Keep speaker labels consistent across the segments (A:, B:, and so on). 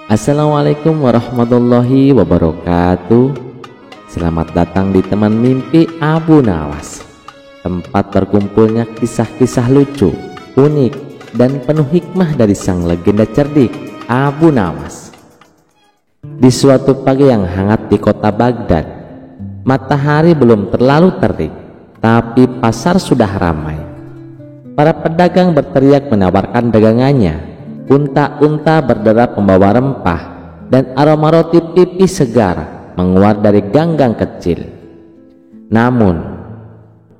A: Assalamualaikum warahmatullahi wabarakatuh. Selamat datang di Teman Mimpi Abu Nawas, tempat berkumpulnya kisah-kisah lucu, unik, dan penuh hikmah dari sang legenda cerdik Abu Nawas. Di suatu pagi yang hangat di kota Baghdad, matahari belum terlalu terik, tapi pasar sudah ramai. Para pedagang berteriak menawarkan dagangannya. Unta-unta berderap membawa rempah, dan aroma roti pipih segar menguat dari gang-gang kecil. Namun,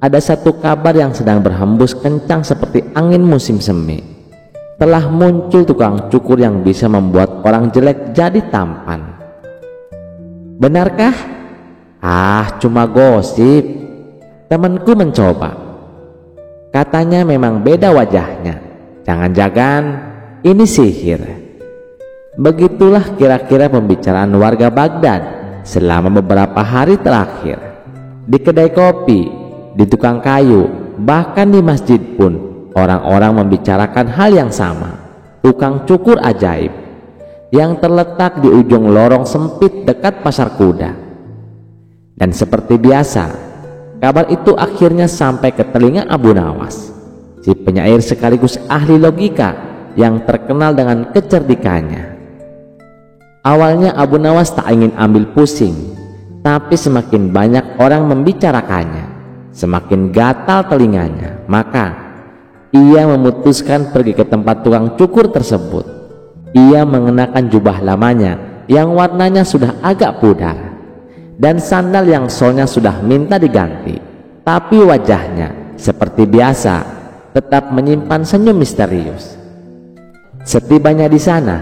A: ada satu kabar yang sedang berhembus kencang seperti angin musim semi. Telah muncul tukang cukur yang bisa membuat orang jelek jadi tampan. Benarkah? Cuma gosip. Temanku mencoba. Katanya memang beda wajahnya. Jangan-jangan ini sihir. Begitulah kira-kira pembicaraan warga Baghdad selama beberapa hari terakhir. Di kedai kopi, di tukang kayu, bahkan di masjid pun orang-orang membicarakan hal yang sama. Tukang cukur ajaib yang terletak di ujung lorong sempit dekat pasar kuda. Dan seperti biasa, kabar itu akhirnya sampai ke telinga Abu Nawas, si penyair sekaligus ahli logika yang terkenal dengan kecerdikannya. Awalnya Abu Nawas tak ingin ambil pusing, tapi semakin banyak orang membicarakannya, semakin gatal telinganya. Maka ia memutuskan pergi ke tempat tukang cukur tersebut. Ia mengenakan jubah lamanya yang warnanya sudah agak pudar, dan sandal yang solnya sudah minta diganti. Tapi wajahnya seperti biasa tetap menyimpan senyum misterius. Setibanya di sana,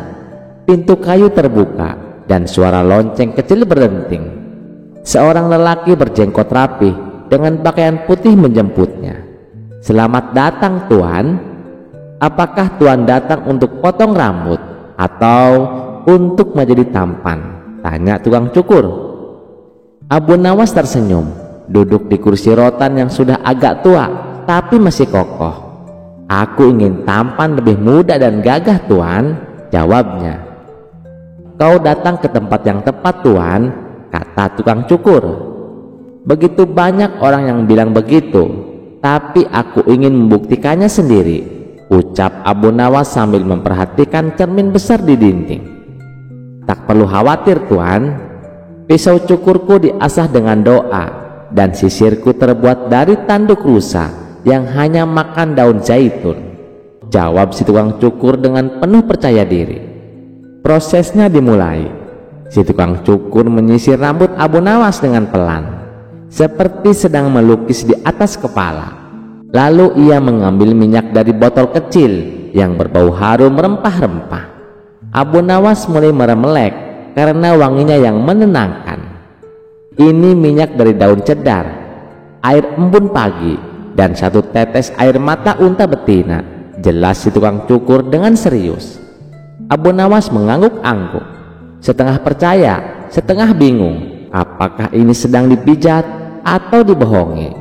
A: pintu kayu terbuka dan suara lonceng kecil berdenting. Seorang lelaki berjenggot rapi dengan pakaian putih menjemputnya. "Selamat datang, Tuan. Apakah Tuan datang untuk potong rambut atau untuk menjadi tampan?" tanya tukang cukur. Abu Nawas tersenyum, duduk di kursi rotan yang sudah agak tua tapi masih kokoh. "Aku ingin tampan lebih muda dan gagah, Tuan," jawabnya. "Kau datang ke tempat yang tepat, Tuan," kata tukang cukur. "Begitu banyak orang yang bilang begitu, tapi aku ingin membuktikannya sendiri," ucap Abu Nawas sambil memperhatikan cermin besar di dinding. "Tak perlu khawatir, Tuan. Pisau cukurku diasah dengan doa, dan sisirku terbuat dari tanduk rusa yang hanya makan daun zaitun," jawab si tukang cukur dengan penuh percaya diri. Prosesnya dimulai. Si tukang cukur menyisir rambut Abu Nawas dengan pelan, seperti sedang melukis di atas kepala. Lalu ia mengambil minyak dari botol kecil yang berbau harum rempah-rempah. Abu Nawas mulai meremelek karena wanginya yang menenangkan. Ini minyak dari daun cedar, air embun pagi, dan satu tetes air mata unta betina, jelas si tukang cukur dengan serius. Abu Nawas mengangguk-angguk, setengah percaya, setengah bingung apakah ini sedang dipijat atau dibohongi.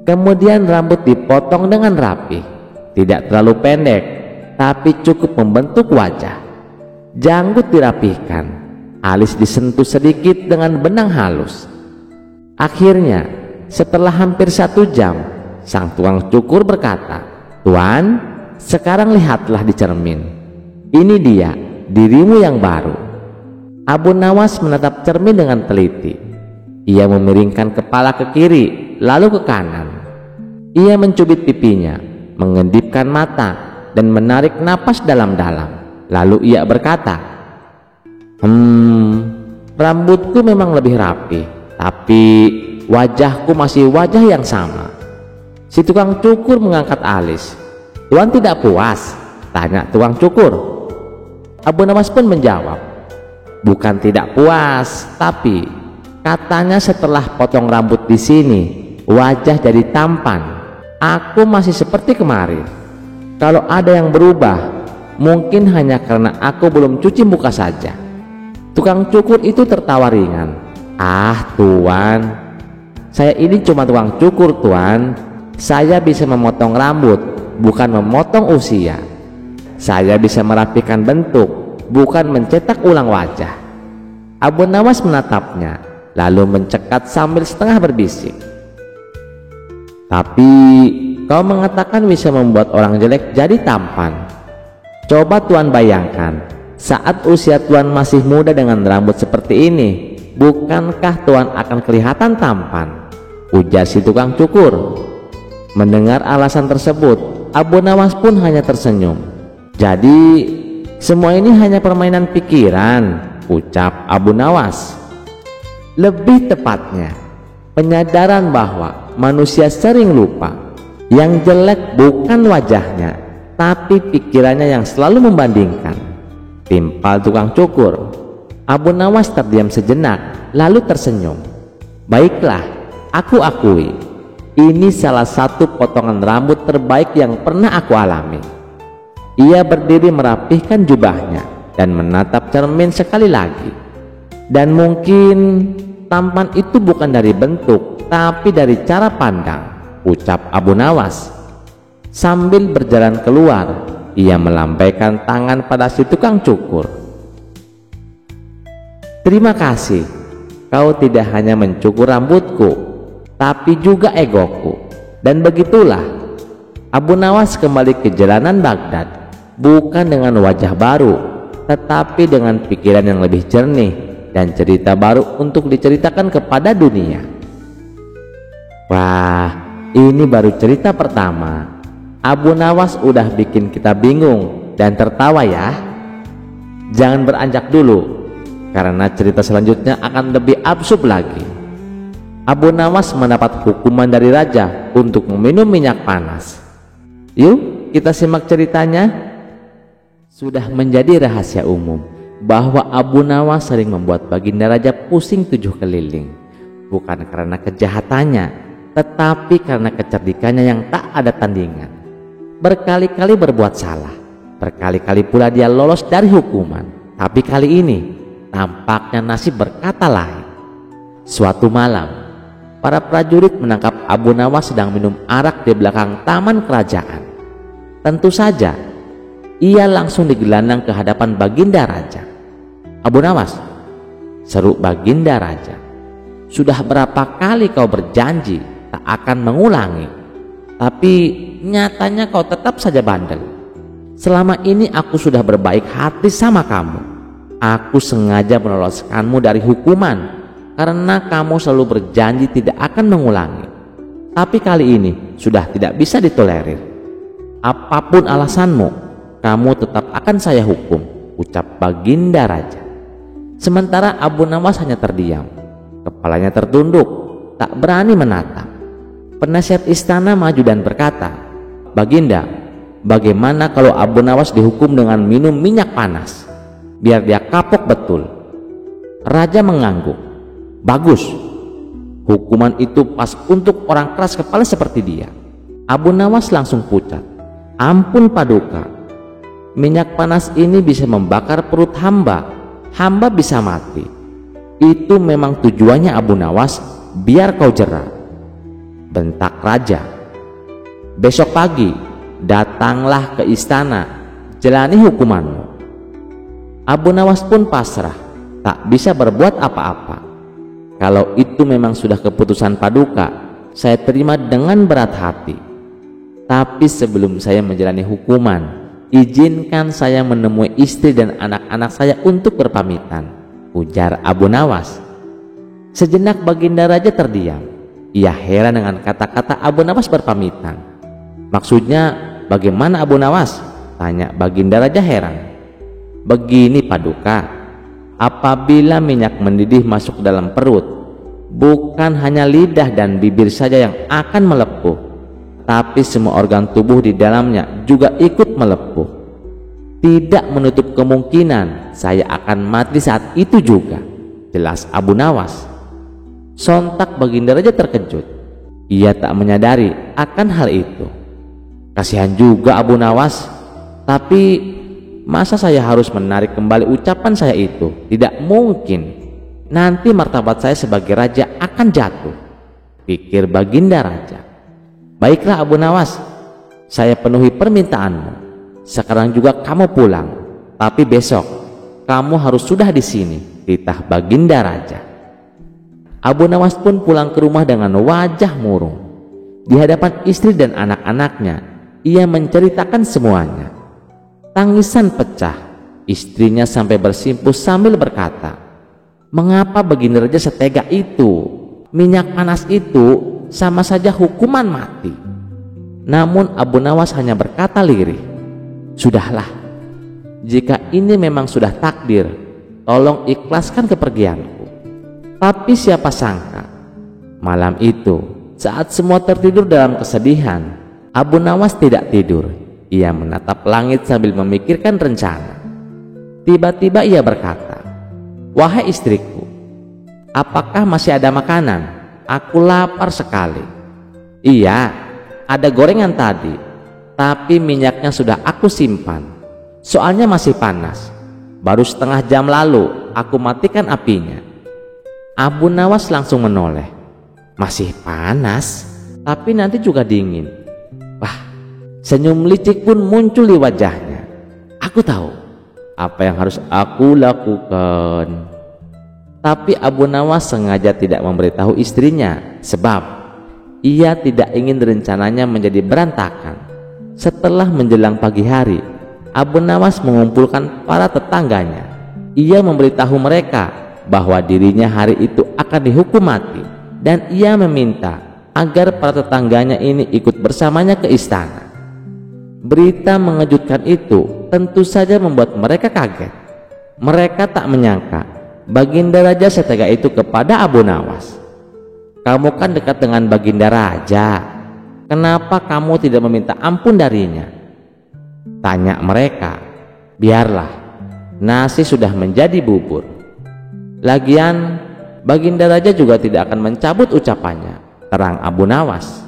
A: Kemudian rambut dipotong dengan rapi, tidak terlalu pendek tapi cukup membentuk wajah. Janggut dirapihkan, alis disentuh sedikit dengan benang halus. Akhirnya, setelah hampir 1 jam, sang tukang cukur berkata, "Tuan, sekarang lihatlah di cermin. Ini dia, dirimu yang baru." Abu Nawas menatap cermin dengan teliti. Ia memiringkan kepala ke kiri, lalu ke kanan. Ia mencubit pipinya, mengedipkan mata, dan menarik napas dalam-dalam. Lalu ia berkata, Rambutku memang lebih rapi, tapi wajahku masih wajah yang sama." Si tukang cukur mengangkat alis. "Tuan tidak puas?" tanya tukang cukur. Abu Nawas pun menjawab, "Bukan tidak puas, tapi katanya setelah potong rambut di sini, wajah jadi tampan. Aku masih seperti kemarin. Kalau ada yang berubah, mungkin hanya karena aku belum cuci muka saja." Tukang cukur itu tertawa ringan. Tuan, saya ini cuma tukang cukur, Tuan. Saya bisa memotong rambut, bukan memotong usia. Saya bisa merapikan bentuk, bukan mencetak ulang wajah. Abu Nawas menatapnya, lalu mencekat sambil setengah berbisik. Tapi kau mengatakan bisa membuat orang jelek jadi tampan. Coba Tuan bayangkan, saat usia Tuan masih muda dengan rambut seperti ini, bukankah Tuan akan kelihatan tampan? Ujar si tukang cukur. Mendengar alasan tersebut, Abu Nawas pun hanya tersenyum. Jadi semua ini hanya permainan pikiran, ucap Abu Nawas. Lebih tepatnya, penyadaran bahwa manusia sering lupa. Yang jelek bukan wajahnya, tapi pikirannya yang selalu membandingkan. Timpal tukang cukur. Abu Nawas terdiam sejenak, lalu tersenyum. Baiklah, aku akui, ini salah satu potongan rambut terbaik yang pernah aku alami. Ia berdiri merapihkan jubahnya dan menatap cermin sekali lagi. Dan mungkin tampan itu bukan dari bentuk, tapi dari cara pandang, ucap Abu Nawas. Sambil berjalan keluar, ia melambaikan tangan pada si tukang cukur. Terima kasih, kau tidak hanya mencukur rambutku, tapi juga egoku. Dan begitulah, Abu Nawas kembali ke jalanan Baghdad, bukan dengan wajah baru, tetapi dengan pikiran yang lebih jernih dan cerita baru untuk diceritakan kepada dunia. Wah, ini baru cerita pertama. Abu Nawas udah bikin kita bingung dan tertawa ya. Jangan beranjak dulu, karena cerita selanjutnya akan lebih absurd lagi. Abu Nawas mendapat hukuman dari raja untuk meminum minyak panas. Yuk kita simak ceritanya. Sudah menjadi rahasia umum bahwa Abu Nawas sering membuat baginda raja pusing 7 keliling. Bukan karena kejahatannya, tetapi karena kecerdikannya yang tak ada tandingan. Berkali-kali berbuat salah, berkali-kali pula dia lolos dari hukuman. Tapi kali ini tampaknya nasib berkata lain. Suatu malam, para prajurit menangkap Abu Nawas sedang minum arak di belakang taman kerajaan. Tentu saja ia langsung digelandang ke hadapan baginda raja. Abu Nawas, seru baginda raja, sudah berapa kali kau berjanji tak akan mengulangi, tapi nyatanya kau tetap saja bandel. Selama ini aku sudah berbaik hati sama kamu. Aku sengaja meloloskanmu dari hukuman karena kamu selalu berjanji tidak akan mengulangi. Tapi kali ini sudah tidak bisa ditolerir. Apapun alasanmu, kamu tetap akan saya hukum, ucap baginda raja. Sementara Abu Nawas hanya terdiam, kepalanya tertunduk, tak berani menatap. Penasihat istana maju dan berkata, Baginda, bagaimana kalau Abu Nawas dihukum dengan minum minyak panas, biar dia kapok betul? Raja mengangguk. Bagus, hukuman itu pas untuk orang keras kepala seperti dia. Abu Nawas langsung pucat. Ampun Paduka, minyak panas ini bisa membakar perut hamba, hamba bisa mati. Itu memang tujuannya Abu Nawas, biar kau jera, bentak raja. Besok pagi datanglah ke istana, jalani hukumanmu. Abu Nawas pun pasrah, tak bisa berbuat apa-apa. Kalau itu memang sudah keputusan Paduka, saya terima dengan berat hati. Tapi sebelum saya menjalani hukuman, izinkan saya menemui istri dan anak-anak saya untuk berpamitan, ujar Abu Nawas. Sejenak baginda raja terdiam. Ia heran dengan kata-kata Abu Nawas berpamitan. Maksudnya bagaimana Abu Nawas? Tanya baginda raja heran. Begini Paduka, apabila minyak mendidih masuk dalam perut, bukan hanya lidah dan bibir saja yang akan melepuh, tapi semua organ tubuh di dalamnya juga ikut melepuh. Tidak menutup kemungkinan saya akan mati saat itu juga, jelas Abu Nawas. Sontak baginda raja terkejut. Ia tak menyadari akan hal itu. Kasihan juga Abu Nawas, tapi masa saya harus menarik kembali ucapan saya itu? Tidak mungkin. Nanti martabat saya sebagai raja akan jatuh, pikir baginda raja. Baiklah Abu Nawas, saya penuhi permintaanmu. Sekarang juga kamu pulang, tapi besok kamu harus sudah di sini," titah Baginda Raja. Abu Nawas pun pulang ke rumah dengan wajah murung. Di hadapan istri dan anak-anaknya, ia menceritakan semuanya. Tangisan pecah, istrinya sampai bersimpuh sambil berkata, "Mengapa Baginda Raja setega itu? Minyak panas itu sama saja hukuman mati." Namun Abu Nawas hanya berkata lirih, "Sudahlah, jika ini memang sudah takdir, tolong ikhlaskan kepergianku." Tapi siapa sangka, malam itu saat semua tertidur dalam kesedihan, Abu Nawas tidak tidur. Ia menatap langit sambil memikirkan rencana. Tiba-tiba ia berkata, "Wahai istriku, apakah masih ada makanan? Aku lapar sekali." "Iya, ada gorengan tadi, tapi minyaknya sudah aku simpan. Soalnya masih panas. Baru setengah jam lalu aku matikan apinya." Abu Nawas langsung menoleh. "Masih panas, tapi nanti juga dingin." Wah, senyum licik pun muncul di wajahnya. "Aku tahu apa yang harus aku lakukan." Tapi Abu Nawas sengaja tidak memberitahu istrinya, sebab ia tidak ingin rencananya menjadi berantakan. Setelah menjelang pagi hari, Abu Nawas mengumpulkan para tetangganya. Ia memberitahu mereka bahwa dirinya hari itu akan dihukum mati, dan ia meminta agar para tetangganya ini ikut bersamanya ke istana. Berita mengejutkan itu tentu saja membuat mereka kaget. Mereka tak menyangka Baginda Raja setega itu kepada Abu Nawas. "Kamu kan dekat dengan Baginda Raja, kenapa kamu tidak meminta ampun darinya?" tanya mereka. "Biarlah, nasi sudah menjadi bubur. Lagian Baginda Raja juga tidak akan mencabut ucapannya," terang Abu Nawas.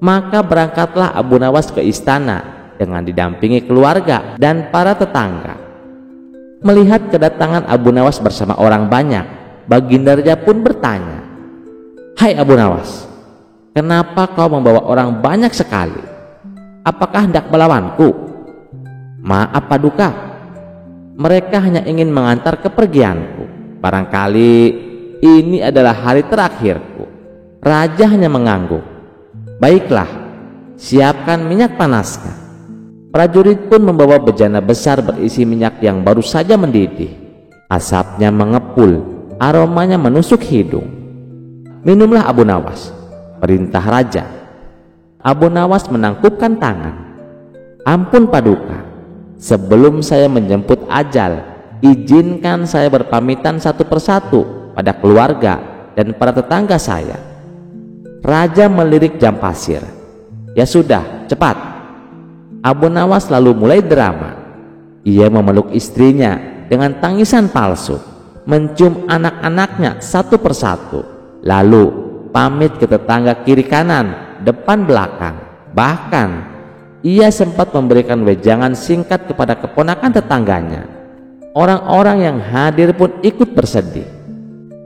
A: Maka berangkatlah Abu Nawas ke istana dengan didampingi keluarga dan para tetangga. Melihat kedatangan Abu Nawas bersama orang banyak, Baginda Raja pun bertanya, "Hai Abu Nawas, kenapa kau membawa orang banyak sekali? Apakah hendak melawanku?" "Maaf Paduka, mereka hanya ingin mengantar kepergianku. Barangkali ini adalah hari terakhirku." Raja hanya mengangguk. "Baiklah, siapkan minyak panasnya." Prajurit pun membawa bejana besar berisi minyak yang baru saja mendidih. Asapnya mengepul, aromanya menusuk hidung. "Minumlah Abu Nawas," perintah Raja. Abu Nawas menangkupkan tangan. "Ampun Paduka, sebelum saya menjemput ajal, izinkan saya berpamitan satu persatu pada keluarga dan para tetangga saya." Raja melirik jam pasir. "Ya sudah, cepat." Abu Nawas lalu mulai drama. Ia memeluk istrinya dengan tangisan palsu, mencium anak-anaknya satu persatu, lalu pamit ke tetangga kiri kanan, depan belakang. Bahkan ia sempat memberikan wejangan singkat kepada keponakan tetangganya. Orang-orang yang hadir pun ikut bersedih.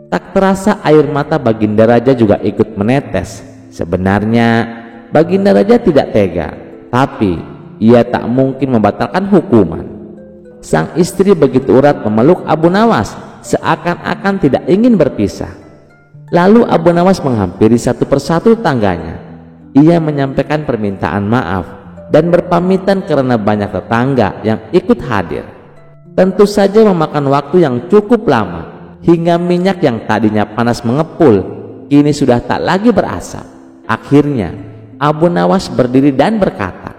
A: Tak terasa air mata Baginda Raja juga ikut menetes. Sebenarnya Baginda Raja tidak tega, tapi ia tak mungkin membatalkan hukuman. Sang istri begitu erat memeluk Abu Nawas, seakan-akan tidak ingin berpisah. Lalu Abu Nawas menghampiri satu persatu tetangganya. Ia menyampaikan permintaan maaf dan berpamitan karena banyak tetangga yang ikut hadir. Tentu saja memakan waktu yang cukup lama, hingga minyak yang tadinya panas mengepul kini sudah tak lagi berasap. Akhirnya Abu Nawas berdiri dan berkata,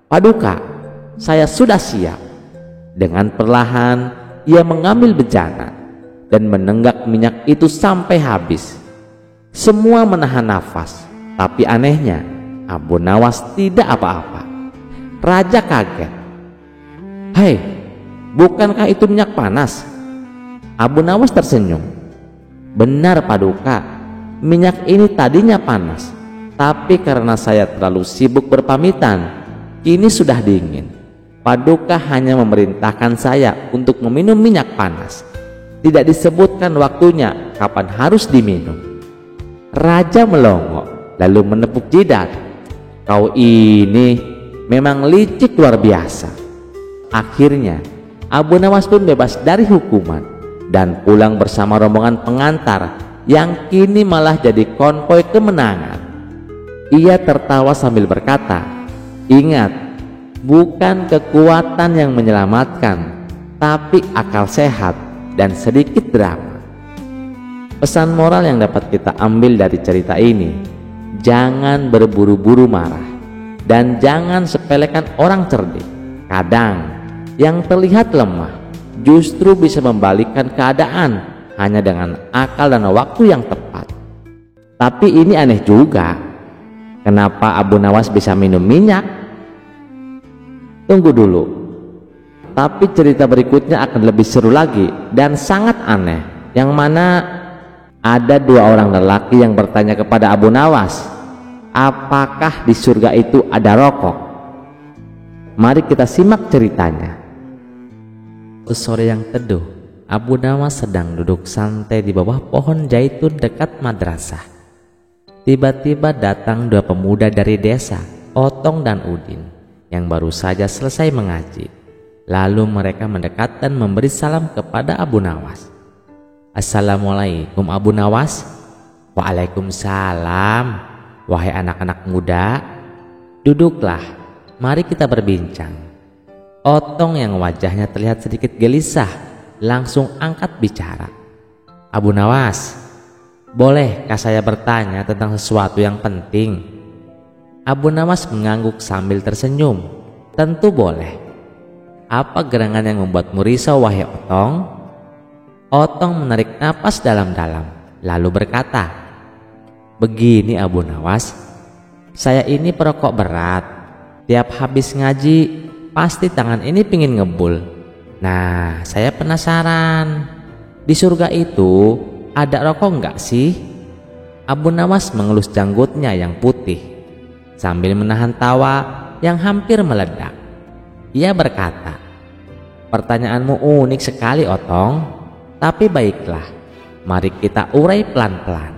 A: "Paduka, saya sudah siap." Dengan perlahan ia mengambil bejana dan menenggak minyak itu sampai habis. Semua menahan nafas, tapi anehnya Abu Nawas tidak apa-apa. Raja kaget. "Hei, bukankah itu minyak panas?" Abu Nawas tersenyum. "Benar Paduka, minyak ini tadinya panas, tapi karena saya terlalu sibuk berpamitan, kini sudah dingin. Paduka hanya memerintahkan saya untuk meminum minyak panas. Tidak disebutkan waktunya kapan harus diminum." Raja melongo lalu menepuk jidat. "Kau ini memang licik luar biasa." Akhirnya Abu Nawas pun bebas dari hukuman dan pulang bersama rombongan pengantar yang kini malah jadi konvoi kemenangan. Ia tertawa sambil berkata, "Ingat, bukan kekuatan yang menyelamatkan, tapi akal sehat dan sedikit drama." Pesan moral yang dapat kita ambil dari cerita ini, jangan berburu-buru marah dan jangan sepelekan orang cerdik. Kadang yang terlihat lemah justru bisa membalikkan keadaan hanya dengan akal dan waktu yang tepat. Tapi ini aneh juga, kenapa Abu Nawas bisa minum minyak? Tunggu dulu, tapi cerita berikutnya akan lebih seru lagi dan sangat aneh, yang mana ada dua orang lelaki yang bertanya kepada Abu Nawas, apakah di surga itu ada rokok? Mari kita simak ceritanya. Sore yang teduh, Abu Nawas sedang duduk santai di bawah pohon zaitun dekat madrasah. Tiba-tiba datang dua pemuda dari desa, Otong dan Udin, yang baru saja selesai mengaji. Lalu mereka mendekat dan memberi salam kepada Abu Nawas. "Assalamualaikum Abu Nawas." "Waalaikumsalam. Wahai anak-anak muda, duduklah, mari kita berbincang." Otong yang wajahnya terlihat sedikit gelisah langsung angkat bicara. "Abu Nawas, bolehkah saya bertanya tentang sesuatu yang penting?" Abu Nawas mengangguk sambil tersenyum. "Tentu boleh. Apa gerangan yang membuatmu risau, wahai Otong?" Otong menarik napas dalam-dalam lalu berkata, "Begini Abu Nawas, saya ini perokok berat. Tiap habis ngaji pasti tangan ini pingin ngebul. Nah, saya penasaran, di surga itu ada rokok enggak sih?" Abu Nawas mengelus janggutnya yang putih sambil menahan tawa yang hampir meledak. Ia berkata, "Pertanyaanmu unik sekali Otong, tapi baiklah, mari kita urai pelan-pelan."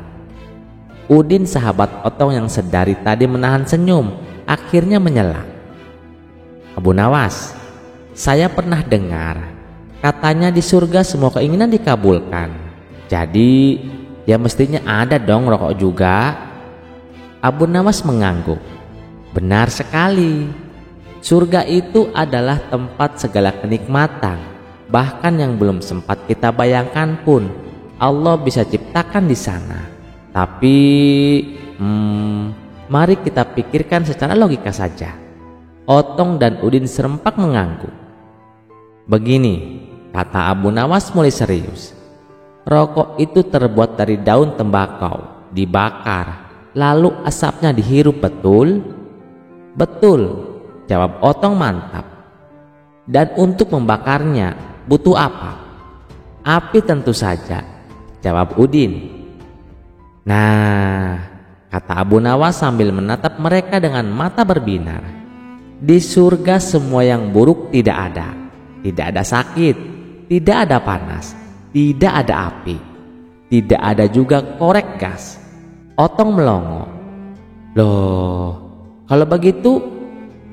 A: Udin, sahabat Otong yang sedari tadi menahan senyum, akhirnya menyela, "Abu Nawas, saya pernah dengar katanya di surga semua keinginan dikabulkan. Jadi ya mestinya ada dong rokok juga." Abu Nawas mengangguk. "Benar sekali. Surga itu adalah tempat segala kenikmatan. Bahkan yang belum sempat kita bayangkan pun Allah bisa ciptakan di sana. Tapi mari kita pikirkan secara logika saja." Otong dan Udin serempak mengangguk. "Begini," kata Abu Nawas mulai serius, "rokok itu terbuat dari daun tembakau, dibakar, lalu asapnya dihirup, betul?" "Betul," jawab Otong mantap. "Dan untuk membakarnya butuh apa?" "Api tentu saja," jawab Udin. "Nah," kata Abu Nawas sambil menatap mereka dengan mata berbinar, "di surga semua yang buruk tidak ada. Tidak ada sakit, tidak ada panas, tidak ada api, tidak ada juga korek gas." Otong melongo. "Loh, kalau begitu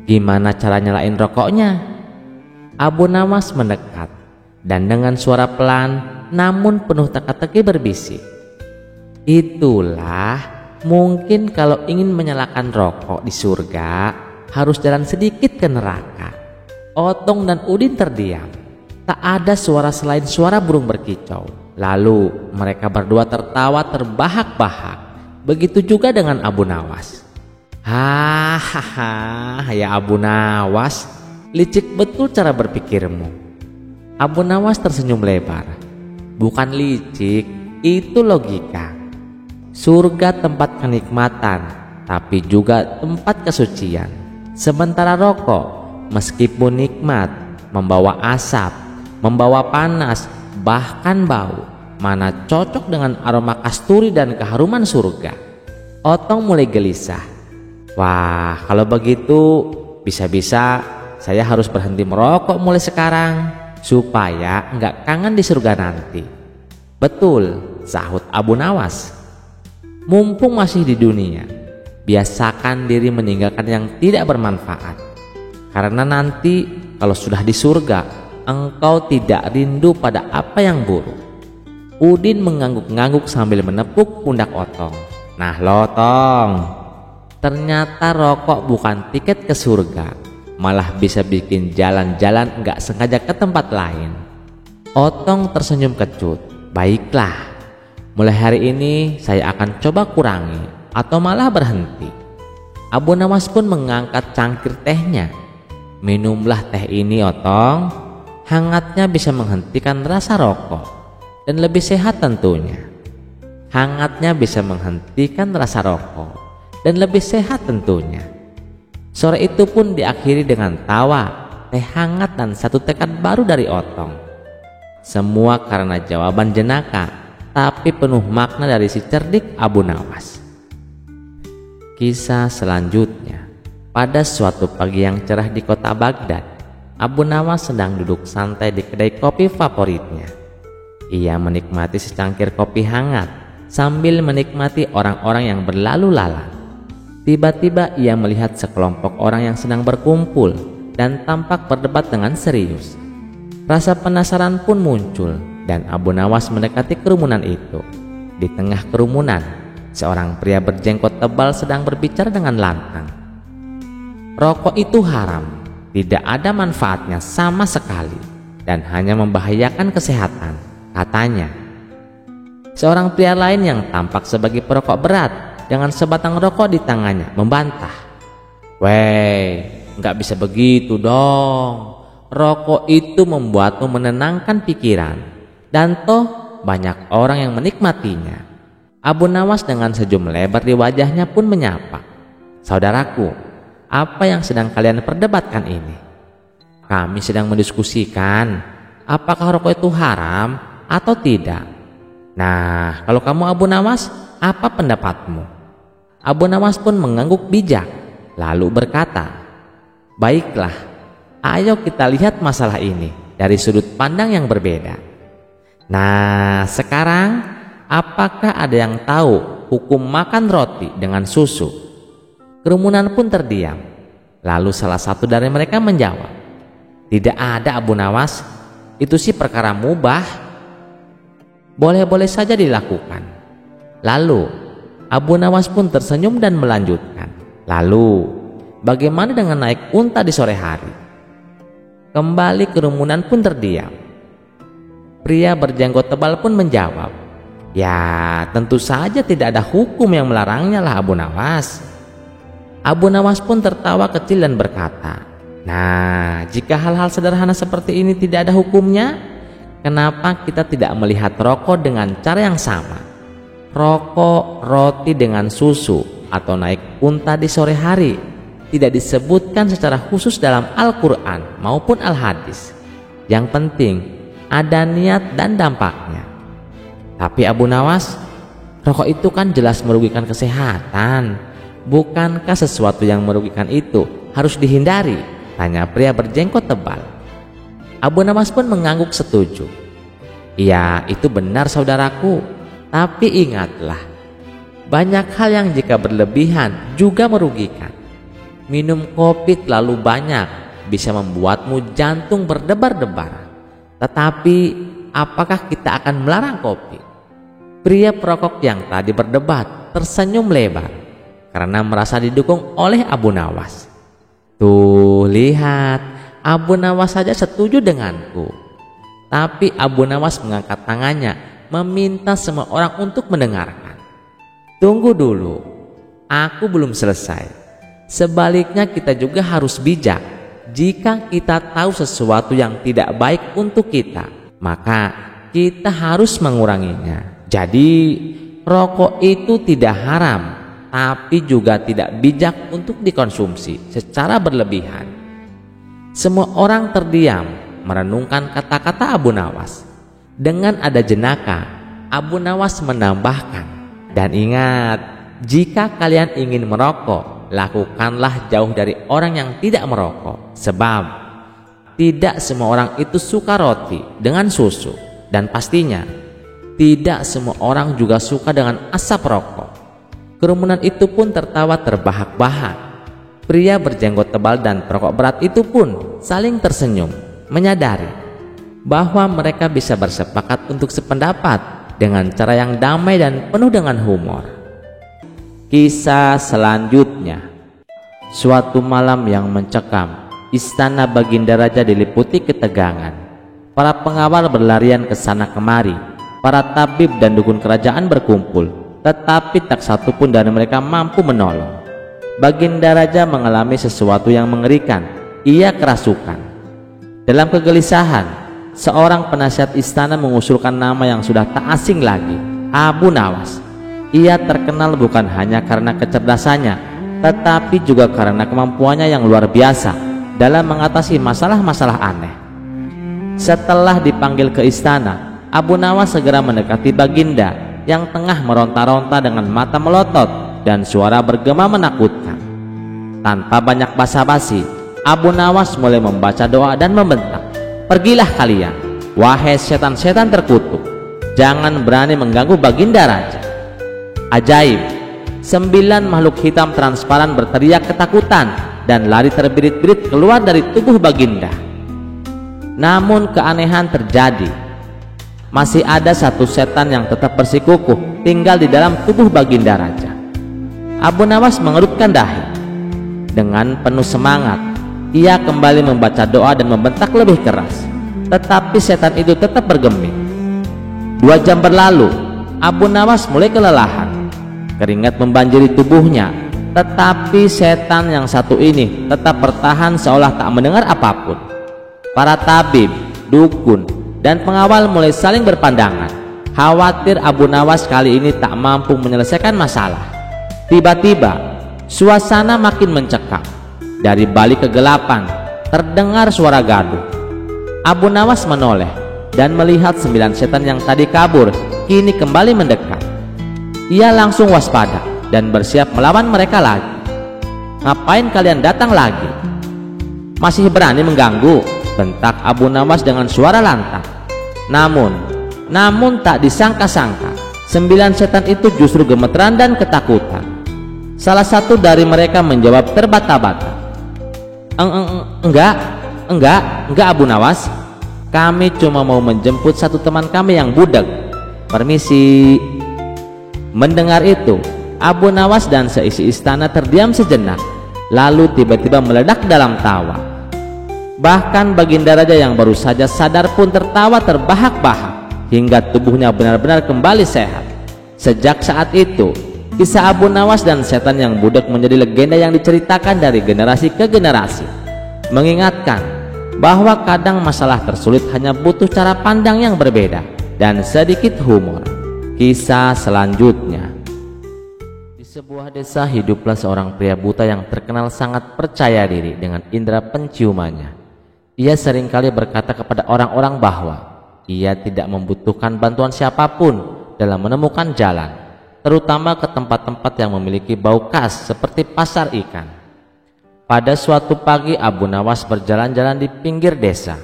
A: gimana cara nyalain rokoknya?" Abu Nawas mendekat dan dengan suara pelan namun penuh teka-teki berbisik, "Itulah, mungkin kalau ingin menyalakan rokok di surga harus jalan sedikit ke neraka." Otong dan Udin terdiam. Tak ada suara selain suara burung berkicau. Lalu mereka berdua tertawa terbahak-bahak. Begitu juga dengan Abu Nawas. "Hahaha, ya Abu Nawas, licik betul cara berpikirmu." Abu Nawas tersenyum lebar. "Bukan licik, itu logika. Surga tempat kenikmatan, tapi juga tempat kesucian. Sementara rokok, meskipun nikmat, membawa asap, membawa panas, bahkan bau, mana cocok dengan aroma kasturi dan keharuman surga." Otong mulai gelisah. "Wah, kalau begitu bisa-bisa saya harus berhenti merokok mulai sekarang supaya nggak kangen di surga nanti." "Betul," sahut Abu Nawas. "Mumpung masih di dunia, biasakan diri meninggalkan yang tidak bermanfaat. Karena nanti kalau sudah di surga, engkau tidak rindu pada apa yang buruk?" Udin mengangguk-ngangguk sambil menepuk pundak Otong. "Nah lo Tong, ternyata rokok bukan tiket ke surga, malah bisa bikin jalan-jalan nggak sengaja ke tempat lain." Otong tersenyum kecut. "Baiklah, mulai hari ini saya akan coba kurangi atau malah berhenti." Abu Nawas pun mengangkat cangkir tehnya. "Minumlah teh ini Otong, hangatnya bisa menghentikan rasa rokok dan lebih sehat tentunya." Hangatnya bisa menghentikan rasa rokok dan lebih sehat tentunya. Sore itu pun diakhiri dengan tawa, teh hangat dan satu tekad baru dari Otong. Semua karena jawaban jenaka, tapi penuh makna dari si cerdik Abu Nawas. Kisah selanjutnya. Pada suatu pagi yang cerah di kota Baghdad, Abu Nawas sedang duduk santai di kedai kopi favoritnya. Ia menikmati secangkir kopi hangat sambil menikmati orang-orang yang berlalu lalang. Tiba-tiba ia melihat sekelompok orang yang sedang berkumpul dan tampak berdebat dengan serius. Rasa penasaran pun muncul dan Abu Nawas mendekati kerumunan itu. Di tengah kerumunan, seorang pria berjenggot tebal sedang berbicara dengan lantang. "Rokok itu haram, tidak ada manfaatnya sama sekali dan hanya membahayakan kesehatan," katanya. Seorang pria lain yang tampak sebagai perokok berat dengan sebatang rokok di tangannya membantah. "Weh, nggak bisa begitu dong. Rokok itu membuatmu menenangkan pikiran dan toh banyak orang yang menikmatinya." Abu Nawas dengan senyum lebar di wajahnya pun menyapa. "Saudaraku, apa yang sedang kalian perdebatkan ini?" "Kami sedang mendiskusikan apakah rokok itu haram atau tidak." "Nah, kalau kamu Abu Nawas, apa pendapatmu?" Abu Nawas pun mengangguk bijak, lalu berkata, "Baiklah, ayo kita lihat masalah ini dari sudut pandang yang berbeda. Nah, sekarang apakah ada yang tahu hukum makan roti dengan susu?" Kerumunan pun terdiam. Lalu salah satu dari mereka menjawab, "Tidak ada Abu Nawas, itu sih perkara mubah. Boleh-boleh saja dilakukan." Lalu Abu Nawas pun tersenyum dan melanjutkan, "Lalu bagaimana dengan naik unta di sore hari?" Kembali kerumunan pun terdiam. Pria berjenggot tebal pun menjawab, "Ya tentu saja tidak ada hukum yang melarangnya lah Abu Nawas." Abu Nawas pun tertawa kecil dan berkata, "Nah, jika hal-hal sederhana seperti ini tidak ada hukumnya, kenapa kita tidak melihat rokok dengan cara yang sama? Rokok, roti dengan susu, atau naik unta di sore hari tidak disebutkan secara khusus dalam Al-Quran maupun Al-Hadis. Yang penting ada niat dan dampaknya." "Tapi Abu Nawas, rokok itu kan jelas merugikan kesehatan. Bukankah sesuatu yang merugikan itu harus dihindari?" tanya pria berjenggot tebal. Abu Nawas pun mengangguk setuju. "Iya, itu benar saudaraku. Tapi ingatlah, banyak hal yang jika berlebihan juga merugikan. Minum kopi terlalu banyak bisa membuatmu jantung berdebar-debar. Tetapi apakah kita akan melarang kopi?" Pria perokok yang tadi berdebat tersenyum lebar karena merasa didukung oleh Abu Nawas. "Tuh lihat, Abu Nawas saja setuju denganku." Tapi Abu Nawas mengangkat tangannya meminta semua orang untuk mendengarkan. "Tunggu dulu, aku belum selesai. Sebaliknya kita juga harus bijak. Jika kita tahu sesuatu yang tidak baik untuk kita, maka kita harus menguranginya. Jadi rokok itu tidak haram, tapi juga tidak bijak untuk dikonsumsi secara berlebihan." Semua orang terdiam merenungkan kata-kata Abu Nawas. Dengan ada jenaka, Abu Nawas menambahkan, "Dan ingat, jika kalian ingin merokok, lakukanlah jauh dari orang yang tidak merokok. Sebab tidak semua orang itu suka roti dengan susu, dan pastinya tidak semua orang juga suka dengan asap rokok." Kerumunan itu pun tertawa terbahak-bahak. Pria berjenggot tebal dan perokok berat itu pun saling tersenyum, menyadari bahwa mereka bisa bersepakat untuk sependapat dengan cara yang damai dan penuh dengan humor. Kisah selanjutnya. Suatu malam yang mencekam, istana Baginda Raja diliputi ketegangan. Para pengawal berlarian ke sana kemari. Para tabib dan dukun kerajaan berkumpul, tetapi tak satu pun dari mereka mampu menolong. Baginda Raja mengalami sesuatu yang mengerikan. Ia kerasukan. Dalam kegelisahan, seorang penasihat istana mengusulkan nama yang sudah tak asing lagi, Abu Nawas. Ia terkenal bukan hanya karena kecerdasannya, tetapi juga karena kemampuannya yang luar biasa dalam mengatasi masalah-masalah aneh. Setelah dipanggil ke istana, Abu Nawas segera mendekati Baginda yang tengah meronta-ronta dengan mata melotot dan suara bergema menakutkan. Tanpa banyak basa-basi, Abu Nawas mulai membaca doa dan membentak, "Pergilah kalian, wahai setan-setan terkutuk, jangan berani mengganggu Baginda Raja." Ajaib, 9 makhluk hitam transparan berteriak ketakutan dan lari terbirit-birit keluar dari tubuh Baginda. Namun keanehan terjadi. Masih ada satu setan yang tetap bersikukuh tinggal di dalam tubuh Baginda Raja. Abu Nawas mengerutkan dahi. Dengan penuh semangat, ia kembali membaca doa dan membentak lebih keras. Tetapi setan itu tetap bergeming. 2 jam berlalu, Abu Nawas mulai kelelahan. Keringat membanjiri tubuhnya, tetapi setan yang satu ini tetap bertahan seolah tak mendengar apapun. Para tabib, dukun, dan pengawal mulai saling berpandangan, khawatir Abu Nawas kali ini tak mampu menyelesaikan masalah. Tiba-tiba suasana makin mencekam. Dari balik kegelapan terdengar suara gaduh. Abu Nawas menoleh dan melihat 9 setan yang tadi kabur kini kembali mendekat. Ia langsung waspada dan bersiap melawan mereka lagi. "Ngapain kalian datang lagi? Masih berani mengganggu?" bentak Abu Nawas dengan suara lantang. Namun tak disangka-sangka, 9 setan itu justru gemeteran dan ketakutan. Salah satu dari mereka menjawab terbata-bata, Enggak Abu Nawas, kami cuma mau menjemput satu teman kami yang budak. Permisi." Mendengar itu, Abu Nawas dan seisi istana terdiam sejenak, lalu tiba-tiba meledak dalam tawa. Bahkan Baginda Raja yang baru saja sadar pun tertawa terbahak-bahak hingga tubuhnya benar-benar kembali sehat. Sejak saat itu, kisah Abu Nawas dan setan yang budak menjadi legenda yang diceritakan dari generasi ke generasi, mengingatkan bahwa kadang masalah tersulit hanya butuh cara pandang yang berbeda dan sedikit humor. Kisah selanjutnya. Di sebuah desa hiduplah seorang pria buta yang terkenal sangat percaya diri dengan indera penciumannya. Ia seringkali berkata kepada orang-orang bahwa ia tidak membutuhkan bantuan siapapun dalam menemukan jalan, terutama ke tempat-tempat yang memiliki bau khas seperti pasar ikan. Pada suatu pagi, Abu Nawas berjalan-jalan di pinggir desa.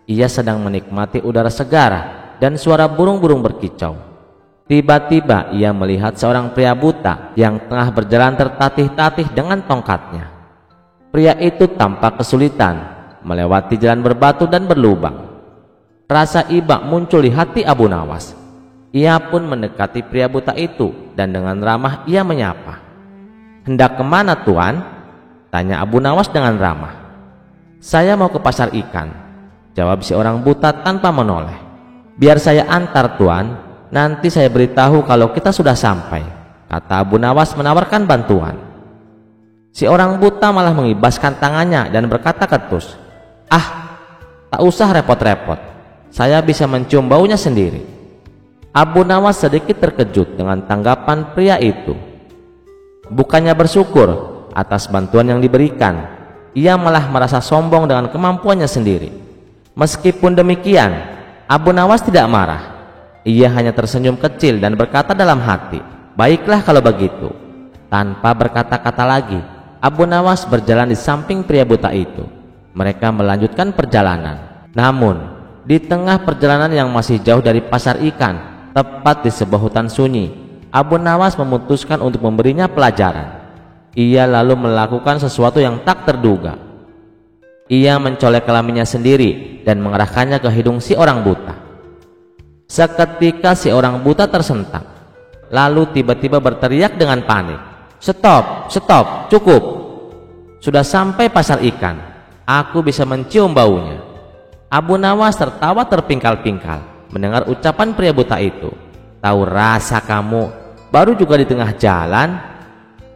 A: Ia sedang menikmati udara segar dan suara burung-burung berkicau. Tiba-tiba ia melihat seorang pria buta yang tengah berjalan tertatih-tatih dengan tongkatnya. Pria itu tampak kesulitan melewati jalan berbatu dan berlubang. Rasa iba muncul di hati Abu Nawas. Ia pun mendekati pria buta itu dan dengan ramah ia menyapa. "Hendak kemana, Tuan?" tanya Abu Nawas dengan ramah. "Saya mau ke pasar ikan," jawab si orang buta tanpa menoleh. "Biar saya antar, Tuan. Nanti saya beritahu kalau kita sudah sampai," kata Abu Nawas menawarkan bantuan. Si orang buta malah mengibaskan tangannya dan berkata ketus, "Tak usah repot-repot. Saya bisa mencium baunya sendiri." Abu Nawas sedikit terkejut dengan tanggapan pria itu. Bukannya bersyukur atas bantuan yang diberikan, ia malah merasa sombong dengan kemampuannya sendiri. Meskipun demikian, Abu Nawas tidak marah. Ia hanya tersenyum kecil dan berkata dalam hati, "Baiklah kalau begitu." Tanpa berkata-kata lagi, Abu Nawas berjalan di samping pria buta itu. Mereka melanjutkan perjalanan. Namun, di tengah perjalanan yang masih jauh dari pasar ikan, tepat di sebuah hutan sunyi, Abu Nawas memutuskan untuk memberinya pelajaran. Ia lalu melakukan sesuatu yang tak terduga. Ia mencolek kelaminnya sendiri dan mengerahkannya ke hidung si orang buta. Seketika si orang buta tersentak, lalu tiba-tiba berteriak dengan panik, "Stop, stop, cukup. Sudah sampai pasar ikan. Aku bisa mencium baunya." Abu Nawas tertawa terpingkal-pingkal mendengar ucapan pria buta itu. "Tahu rasa kamu, baru juga di tengah jalan."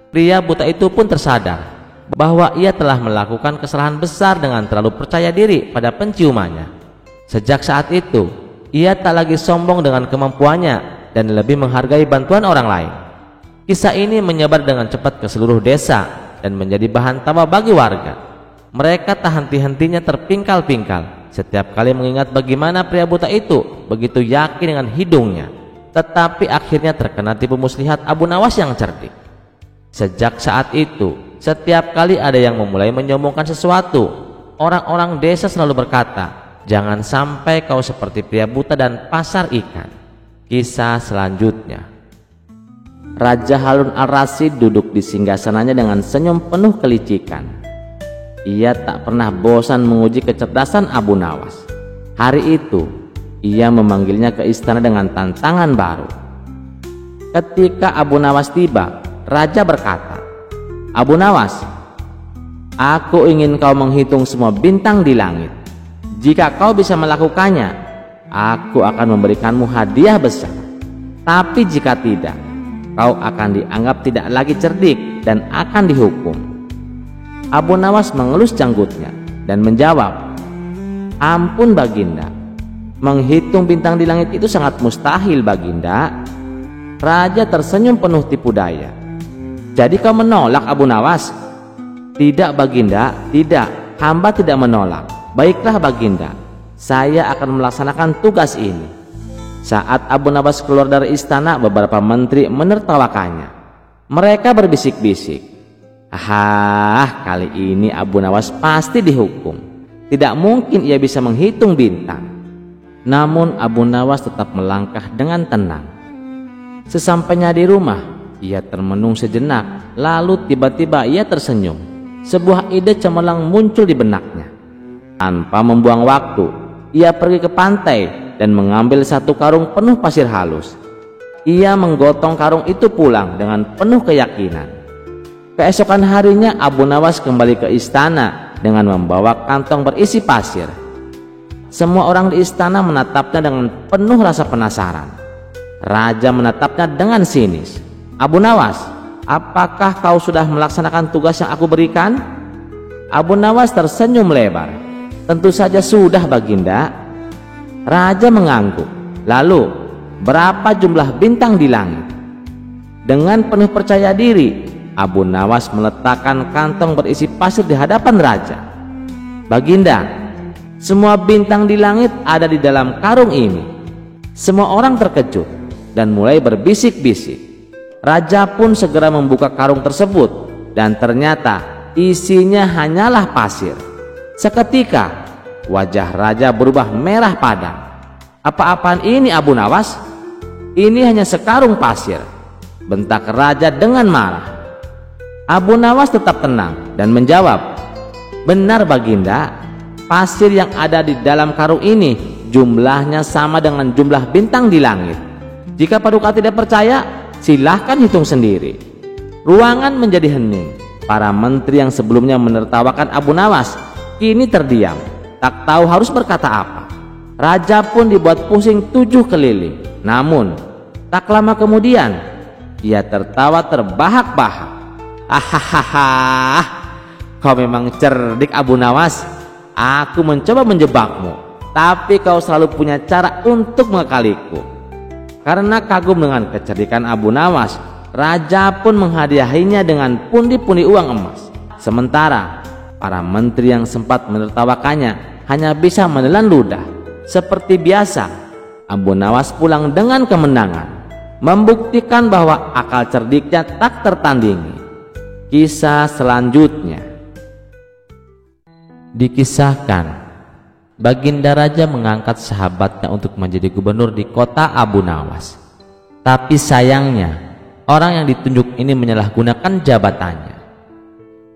A: Pria buta itu pun tersadar bahwa ia telah melakukan kesalahan besar dengan terlalu percaya diri pada penciumannya. Sejak saat itu, ia tak lagi sombong dengan kemampuannya dan lebih menghargai bantuan orang lain. Kisah ini menyebar dengan cepat ke seluruh desa dan menjadi bahan tawa bagi warga. Mereka tak henti-hentinya terpingkal-pingkal setiap kali mengingat bagaimana pria buta itu begitu yakin dengan hidungnya, tetapi akhirnya terkena tipu muslihat Abu Nawas yang cerdik. Sejak saat itu, setiap kali ada yang memulai menyombongkan sesuatu, orang-orang desa selalu berkata, "Jangan sampai kau seperti pria buta dan pasar ikan." Kisah selanjutnya. Raja Harun al-Rasyid duduk di singgasananya dengan senyum penuh kelicikan. Ia tak pernah bosan menguji kecerdasan Abu Nawas. Hari itu, ia memanggilnya ke istana dengan tantangan baru. Ketika Abu Nawas tiba, raja berkata, "Abu Nawas, aku ingin kau menghitung semua bintang di langit. Jika kau bisa melakukannya, aku akan memberikanmu hadiah besar. Tapi jika tidak, kau akan dianggap tidak lagi cerdik dan akan dihukum." Abu Nawas mengelus janggutnya dan menjawab, "Ampun Baginda, menghitung bintang di langit itu sangat mustahil Baginda." Raja tersenyum penuh tipu daya. "Jadi kau menolak Abu Nawas?" "Tidak Baginda, tidak. Hamba tidak menolak. Baiklah Baginda, saya akan melaksanakan tugas ini." Saat Abu Nawas keluar dari istana, beberapa menteri menertawakannya. Mereka berbisik-bisik, kali ini Abu Nawas pasti dihukum. Tidak mungkin ia bisa menghitung bintang." Namun Abu Nawas tetap melangkah dengan tenang. Sesampainya di rumah, ia termenung sejenak, lalu tiba-tiba ia tersenyum. Sebuah ide cemerlang muncul di benaknya. Tanpa membuang waktu, ia pergi ke pantai dan mengambil satu karung penuh pasir halus. Ia menggotong karung itu pulang dengan penuh keyakinan. Keesokan harinya Abu Nawas kembali ke istana dengan membawa kantong berisi pasir. Semua orang di istana menatapnya dengan penuh rasa penasaran. Raja menatapnya dengan sinis. "Abu Nawas, apakah kau sudah melaksanakan tugas yang aku berikan?" Abu Nawas tersenyum lebar. "Tentu saja sudah Baginda." Raja mengangguk. "Lalu, berapa jumlah bintang di langit?" Dengan penuh percaya diri, Abu Nawas meletakkan kantong berisi pasir di hadapan raja. "Baginda, semua bintang di langit ada di dalam karung ini." Semua orang terkejut dan mulai berbisik-bisik. Raja pun segera membuka karung tersebut dan ternyata isinya hanyalah pasir. Seketika wajah raja berubah merah padam. "Apa-apaan ini Abu Nawas? Ini hanya sekarung pasir," bentak raja dengan marah. Abu Nawas tetap tenang dan menjawab, "Benar Baginda, pasir yang ada di dalam karung ini jumlahnya sama dengan jumlah bintang di langit. Jika Paduka tidak percaya, silahkan hitung sendiri." Ruangan menjadi hening. Para menteri yang sebelumnya menertawakan Abu Nawas kini terdiam, tak tahu harus berkata apa. Raja pun dibuat pusing 7 keliling. Namun tak lama kemudian ia tertawa terbahak-bahak. "Hahaha, kau memang cerdik Abu Nawas. Aku mencoba menjebakmu, tapi kau selalu punya cara untuk mengakaliku." Karena kagum dengan kecerdikan Abu Nawas, raja pun menghadiahinya dengan pundi-pundi uang emas. Sementara para menteri yang sempat menertawakannya hanya bisa menelan ludah. Seperti biasa, Abu Nawas pulang dengan kemenangan, membuktikan bahwa akal cerdiknya tak tertandingi. Kisah selanjutnya. Dikisahkan, Baginda Raja mengangkat sahabatnya untuk menjadi gubernur di kota Abu Nawas. Tapi sayangnya, orang yang ditunjuk ini menyalahgunakan jabatannya.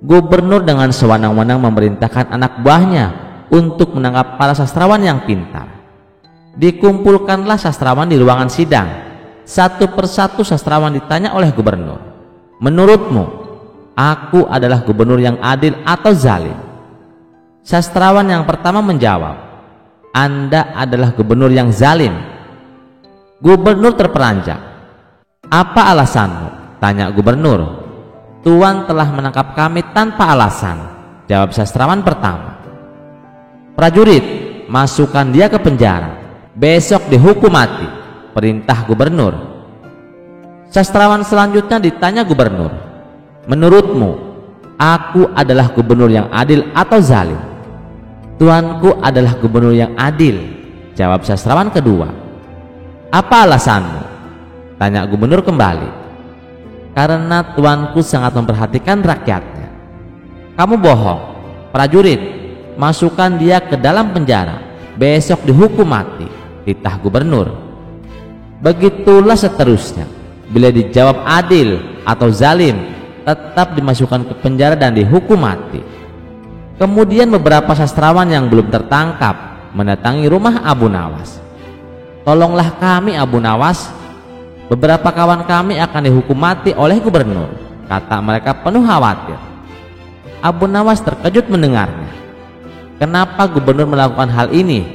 A: Gubernur dengan sewenang-wenang memerintahkan anak buahnya untuk menangkap para sastrawan yang pintar. Dikumpulkanlah sastrawan di ruangan sidang. Satu persatu sastrawan ditanya oleh gubernur, "Menurutmu, aku adalah gubernur yang adil atau zalim?" Sastrawan yang pertama menjawab, "Anda adalah gubernur yang zalim." Gubernur terperanjat. "Apa alasanmu?" tanya gubernur. "Tuan telah menangkap kami tanpa alasan," jawab sastrawan pertama. "Prajurit, masukkan dia ke penjara. Besok dihukum mati," perintah gubernur. Sastrawan selanjutnya ditanya gubernur, "Menurutmu, aku adalah gubernur yang adil atau zalim?" "Tuanku adalah gubernur yang adil," jawab sastrawan kedua. "Apa alasanmu?" tanya gubernur kembali. "Karena tuanku sangat memperhatikan rakyatnya." "Kamu bohong. Prajurit, masukkan dia ke dalam penjara. Besok dihukum mati," titah gubernur. Begitulah seterusnya. Bila dijawab adil atau zalim, tetap dimasukkan ke penjara dan dihukum mati. Kemudian beberapa sastrawan yang belum tertangkap mendatangi rumah Abu Nawas. "Tolonglah kami, Abu Nawas. Beberapa kawan kami akan dihukum mati oleh gubernur," kata mereka penuh khawatir. Abu Nawas terkejut mendengarnya. "Kenapa gubernur melakukan hal ini?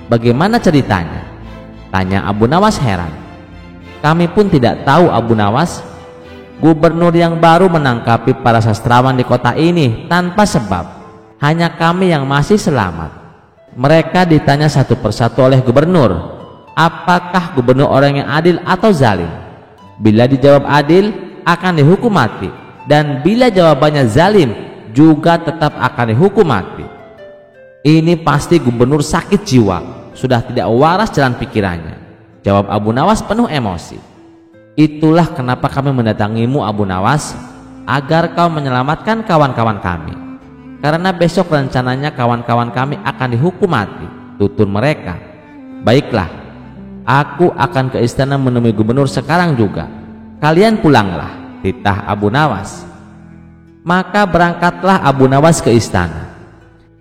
A: Bagaimana ceritanya?" tanya Abu Nawas heran. "Kami pun tidak tahu, Abu Nawas. Gubernur yang baru menangkapi para sastrawan di kota ini tanpa sebab. Hanya kami yang masih selamat." Mereka ditanya satu persatu oleh gubernur, apakah gubernur orang yang adil atau zalim. Bila dijawab adil, akan dihukum mati, dan bila jawabannya zalim, juga tetap akan dihukum mati. "Ini pasti gubernur sakit jiwa, sudah tidak waras jalan pikirannya," jawab Abu Nawas penuh emosi. "Itulah kenapa kami mendatangimu, Abu Nawas, agar kau menyelamatkan kawan-kawan kami. Karena besok rencananya kawan-kawan kami akan dihukum mati," tutur mereka. "Baiklah, aku akan ke istana menemui gubernur sekarang juga. Kalian pulanglah," titah Abu Nawas. Maka berangkatlah Abu Nawas ke istana.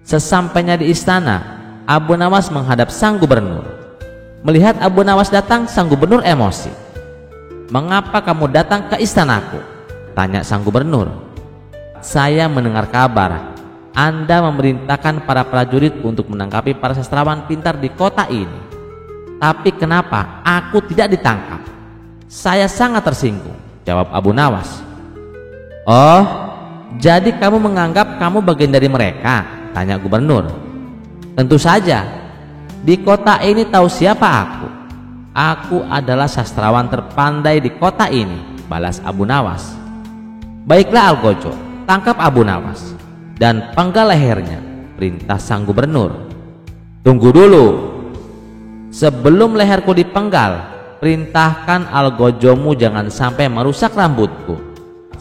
A: Sesampainya di istana, Abu Nawas menghadap sang gubernur. Melihat Abu Nawas datang, sang gubernur emosi. "Mengapa kamu datang ke istanaku?" tanya sang gubernur. "Saya mendengar kabar Anda memerintahkan para prajurit untuk menangkapi para sastrawan pintar di kota ini. Tapi kenapa aku tidak ditangkap? Saya sangat tersinggung," jawab Abu Nawas. "Oh, jadi kamu menganggap kamu bagian dari mereka?" tanya gubernur. "Tentu saja. Di kota ini tahu siapa aku. Aku adalah sastrawan terpandai di kota ini," balas Abu Nawas. "Baiklah Algojo, tangkap Abu Nawas dan penggal lehernya," perintah sang gubernur. "Tunggu dulu. Sebelum leherku dipenggal, perintahkan Algojomu jangan sampai merusak rambutku.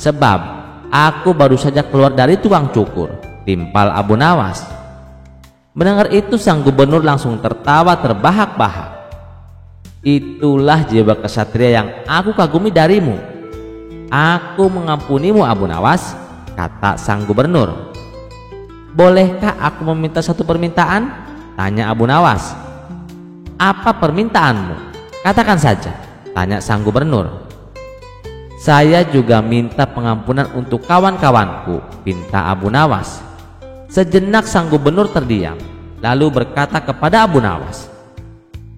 A: Sebab aku baru saja keluar dari tukang cukur," timpal Abu Nawas. Mendengar itu sang gubernur langsung tertawa terbahak-bahak. "Itulah jiwa kesatria yang aku kagumi darimu. Aku mengampunimu, Abu Nawas," kata sang gubernur. "Bolehkah aku meminta satu permintaan?" tanya Abu Nawas. "Apa permintaanmu? Katakan saja," tanya sang gubernur. "Saya juga minta pengampunan untuk kawan-kawanku," pinta Abu Nawas. Sejenak sang gubernur terdiam, lalu berkata kepada Abu Nawas,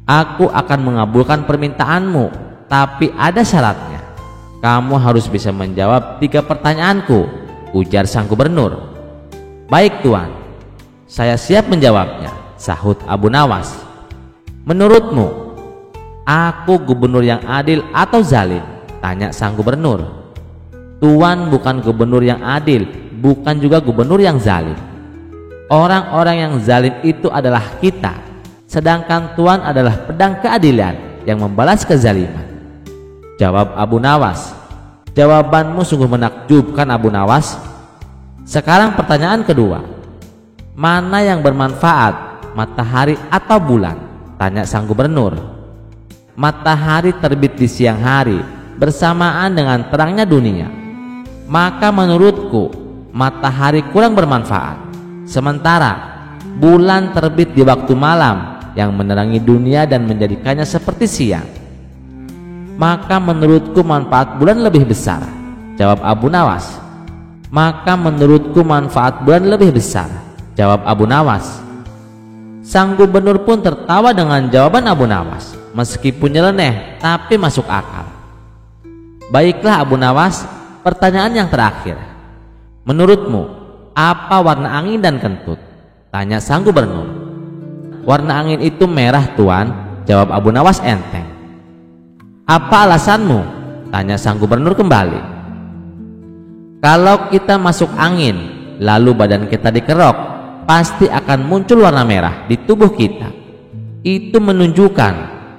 A: "Aku akan mengabulkan permintaanmu, tapi ada syaratnya. Kamu harus bisa menjawab 3 pertanyaanku," ujar sang gubernur. "Baik Tuan, saya siap menjawabnya," sahut Abu Nawas. "Menurutmu, aku gubernur yang adil atau zalim?" tanya sang gubernur. "Tuan bukan gubernur yang adil, bukan juga gubernur yang zalim. Orang-orang yang zalim itu adalah kita, sedangkan Tuan adalah pedang keadilan yang membalas kezaliman," jawab Abu Nawas. "Jawabanmu sungguh menakjubkan, Abu Nawas. Sekarang pertanyaan kedua. Mana yang bermanfaat, matahari atau bulan?" tanya sang gubernur. "Matahari terbit di siang hari bersamaan dengan terangnya dunia. Maka menurutku matahari kurang bermanfaat, sementara bulan terbit di waktu malam yang menerangi dunia dan menjadikannya seperti siang. Maka menurutku manfaat bulan lebih besar, jawab Abu Nawas. Maka menurutku manfaat bulan lebih besar, jawab Abu Nawas. Sang gubernur pun tertawa dengan jawaban Abu Nawas, meskipun nyeleneh tapi masuk akal. Baiklah Abu Nawas, pertanyaan yang terakhir. Menurutmu, apa warna angin dan kentut? Tanya sang gubernur. Warna angin itu merah tuan, jawab Abu Nawas enteng. Apa alasanmu? Tanya sang gubernur kembali. Kalau kita masuk angin, lalu badan kita dikerok, pasti akan muncul warna merah di tubuh kita. Itu menunjukkan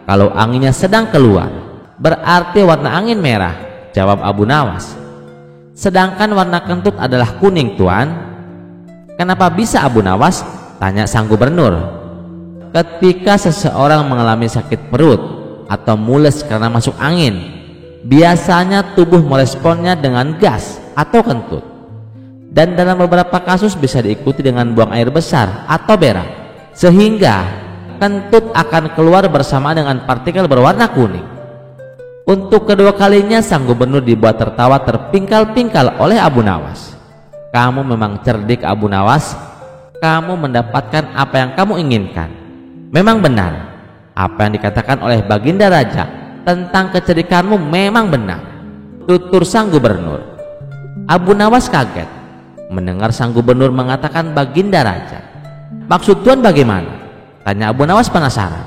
A: kalau anginnya sedang keluar, berarti warna angin merah, jawab Abu Nawas. Sedangkan warna kentut adalah kuning tuan. Kenapa bisa Abu Nawas? Tanya sang gubernur. Ketika seseorang mengalami sakit perut atau mules karena masuk angin, biasanya tubuh meresponnya dengan gas atau kentut, dan dalam beberapa kasus bisa diikuti dengan buang air besar atau berak, sehingga kentut akan keluar bersama dengan partikel berwarna kuning. Untuk kedua kalinya sang gubernur dibuat tertawa terpingkal-pingkal oleh Abu Nawas. Kamu memang cerdik Abu Nawas, kamu mendapatkan apa yang kamu inginkan. Memang benar apa yang dikatakan oleh Baginda Raja tentang kecerdikanmu, memang benar, tutur sang gubernur. Abu Nawas kaget mendengar sang gubernur mengatakan Baginda Raja. Maksud tuan bagaimana? Tanya Abu Nawas penasaran.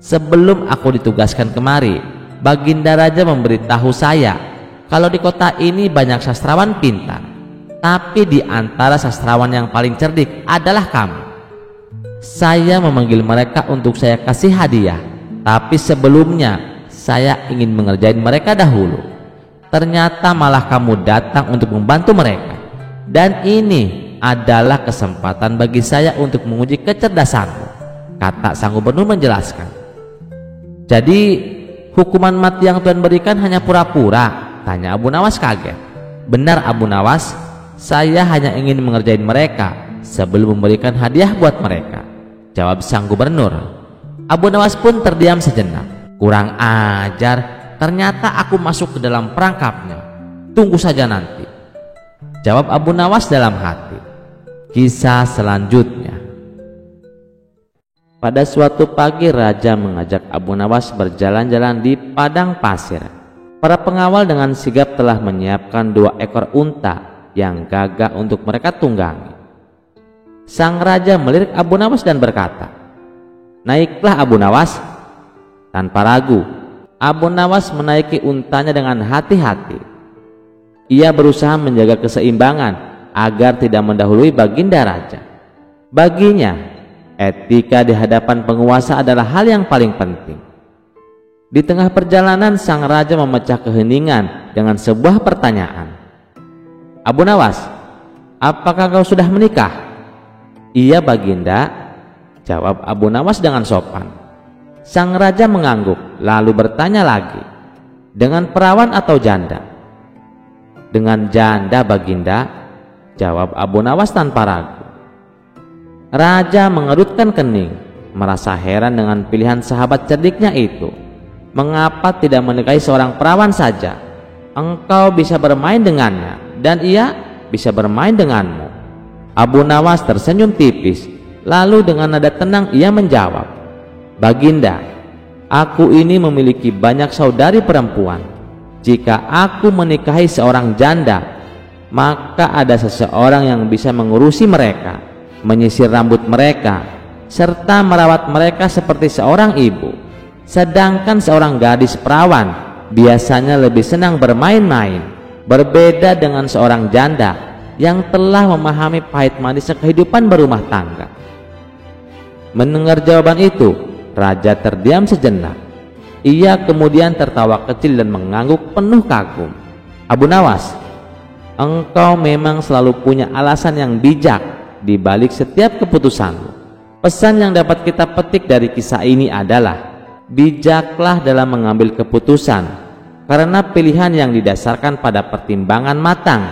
A: Sebelum aku ditugaskan kemari, Baginda Raja memberitahu saya kalau di kota ini banyak sastrawan pintar, tapi di antara sastrawan yang paling cerdik adalah kamu. Saya memanggil mereka untuk saya kasih hadiah, tapi sebelumnya saya ingin mengerjain mereka dahulu. Ternyata malah kamu datang untuk membantu mereka, dan ini adalah kesempatan bagi saya untuk menguji kecerdasanmu, kata sang gubernur menjelaskan. Jadi hukuman mati yang Tuan berikan hanya pura-pura? Tanya Abu Nawas kaget. Benar Abu Nawas, saya hanya ingin mengerjain mereka sebelum memberikan hadiah buat mereka, jawab sang gubernur. Abu Nawas pun terdiam sejenak. Kurang ajar, ternyata aku masuk ke dalam perangkapnya. Tunggu saja nanti, jawab Abu Nawas dalam hati. Kisah selanjutnya. Pada suatu pagi raja mengajak Abu Nawas berjalan-jalan di padang pasir. Para pengawal dengan sigap telah menyiapkan 2 ekor unta yang gagah untuk mereka tunggangi. Sang raja melirik Abu Nawas dan berkata, "Naiklah Abu Nawas." Tanpa ragu, Abu Nawas menaiki untanya dengan hati-hati. Ia berusaha menjaga keseimbangan agar tidak mendahului Baginda Raja. Baginya, etika di hadapan penguasa adalah hal yang paling penting. Di tengah perjalanan, sang raja memecah keheningan dengan sebuah pertanyaan. "Abu Nawas, apakah kau sudah menikah?" "Iya Baginda," jawab Abu Nawas dengan sopan. Sang raja mengangguk lalu bertanya lagi, "Dengan perawan atau janda?" "Dengan janda Baginda," jawab Abu Nawas tanpa ragu. Raja mengerutkan kening, merasa heran dengan pilihan sahabat cerdiknya itu. "Mengapa tidak menikahi seorang perawan saja? Engkau bisa bermain dengannya dan ia bisa bermain denganmu." Abu Nawas tersenyum tipis, lalu dengan nada tenang ia menjawab, "Baginda, aku ini memiliki banyak saudari perempuan. Jika aku menikahi seorang janda, maka ada seseorang yang bisa mengurusi mereka, menyisir rambut mereka, serta merawat mereka seperti seorang ibu. Sedangkan seorang gadis perawan biasanya lebih senang bermain-main, berbeda dengan seorang janda yang telah memahami pahit manisnya kehidupan berumah tangga." Mendengar jawaban itu, raja terdiam sejenak. Ia kemudian tertawa kecil dan mengangguk penuh kagum. "Abu Nawas, engkau memang selalu punya alasan yang bijak di balik setiap keputusanmu. Pesan yang dapat kita petik dari kisah ini adalah bijaklah dalam mengambil keputusan, karena pilihan yang didasarkan pada pertimbangan matang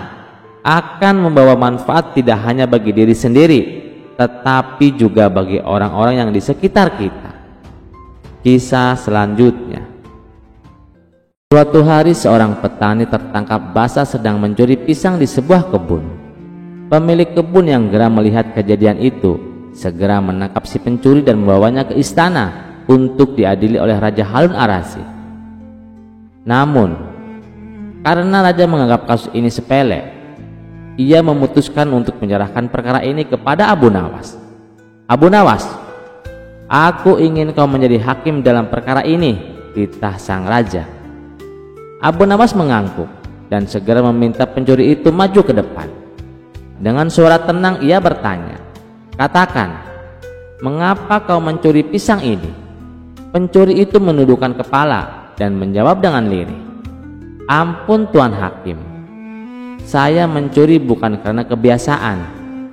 A: akan membawa manfaat tidak hanya bagi diri sendiri, tetapi juga bagi orang-orang yang di sekitar kita. Kisah selanjutnya. Suatu hari seorang petani tertangkap basah sedang mencuri pisang di sebuah kebun. Pemilik kebun yang geram melihat kejadian itu segera menangkap si pencuri dan membawanya ke istana untuk diadili oleh Raja Harun ar-Rasyid. Namun, karena raja menganggap kasus ini sepele, ia memutuskan untuk menyerahkan perkara ini kepada Abu Nawas. "Abu Nawas, aku ingin kau menjadi hakim dalam perkara ini," titah sang raja. Abu Nawas mengangguk dan segera meminta pencuri itu maju ke depan. Dengan suara tenang ia bertanya, "Katakan, mengapa kau mencuri pisang ini?" Pencuri itu menundukkan kepala dan menjawab dengan lirih, "Ampun Tuan Hakim, saya mencuri bukan karena kebiasaan,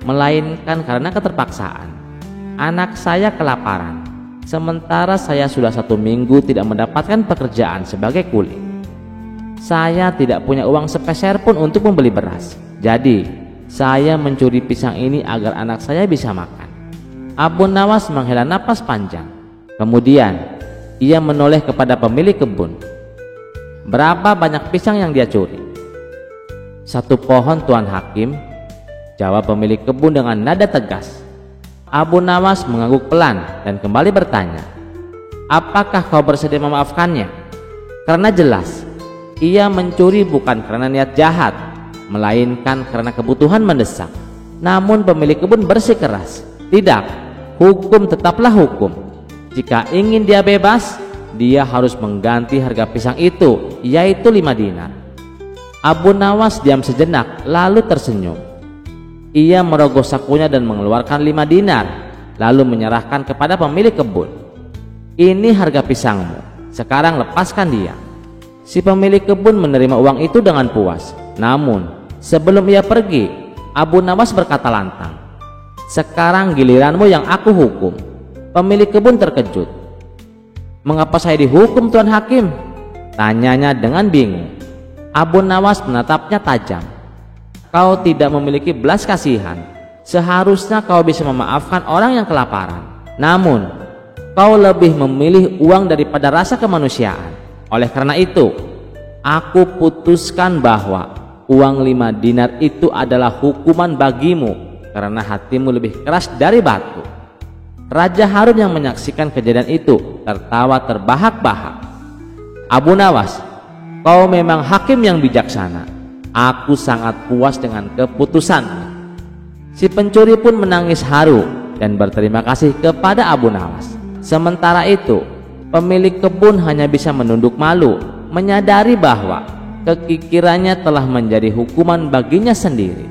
A: melainkan karena keterpaksaan. Anak saya kelaparan, sementara saya sudah 1 minggu tidak mendapatkan pekerjaan sebagai kuli. Saya tidak punya uang sepeser pun untuk membeli beras. Jadi, saya mencuri pisang ini agar anak saya bisa makan." Abu Nawas menghela napas panjang. Kemudian, ia menoleh kepada pemilik kebun. "Berapa banyak pisang yang dia curi?" "1 pohon Tuan Hakim," jawab pemilik kebun dengan nada tegas. Abu Nawas mengangguk pelan dan kembali bertanya, "Apakah kau bersedia memaafkannya?" Karena jelas, ia mencuri bukan karena niat jahat, melainkan karena kebutuhan mendesak. Namun pemilik kebun bersikeras, "Tidak, hukum tetaplah hukum. Jika ingin dia bebas, dia harus mengganti harga pisang itu, yaitu 5 dinar." Abu Nawas diam sejenak lalu tersenyum. Ia merogoh sakunya dan mengeluarkan 5 dinar, lalu menyerahkan kepada pemilik kebun. "Ini harga pisangmu, sekarang lepaskan dia." Si pemilik kebun menerima uang itu dengan puas. Namun sebelum ia pergi, Abu Nawas berkata lantang, "Sekarang giliranmu yang aku hukum." Pemilik kebun terkejut. "Mengapa saya dihukum Tuan Hakim?" tanyanya dengan bingung. Abu Nawas menatapnya tajam. "Kau tidak memiliki belas kasihan. Seharusnya kau bisa memaafkan orang yang kelaparan. Namun, kau lebih memilih uang daripada rasa kemanusiaan. Oleh karena itu, aku putuskan bahwa uang 5 dinar itu adalah hukuman bagimu karena hatimu lebih keras dari batu." Raja Harun yang menyaksikan kejadian itu tertawa terbahak-bahak. "Abu Nawas, kau memang hakim yang bijaksana. Aku sangat puas dengan keputusanmu." Si pencuri pun menangis haru dan berterima kasih kepada Abu Nawas. Sementara itu, pemilik kebun hanya bisa menunduk malu, menyadari bahwa kekikirannya telah menjadi hukuman baginya sendiri.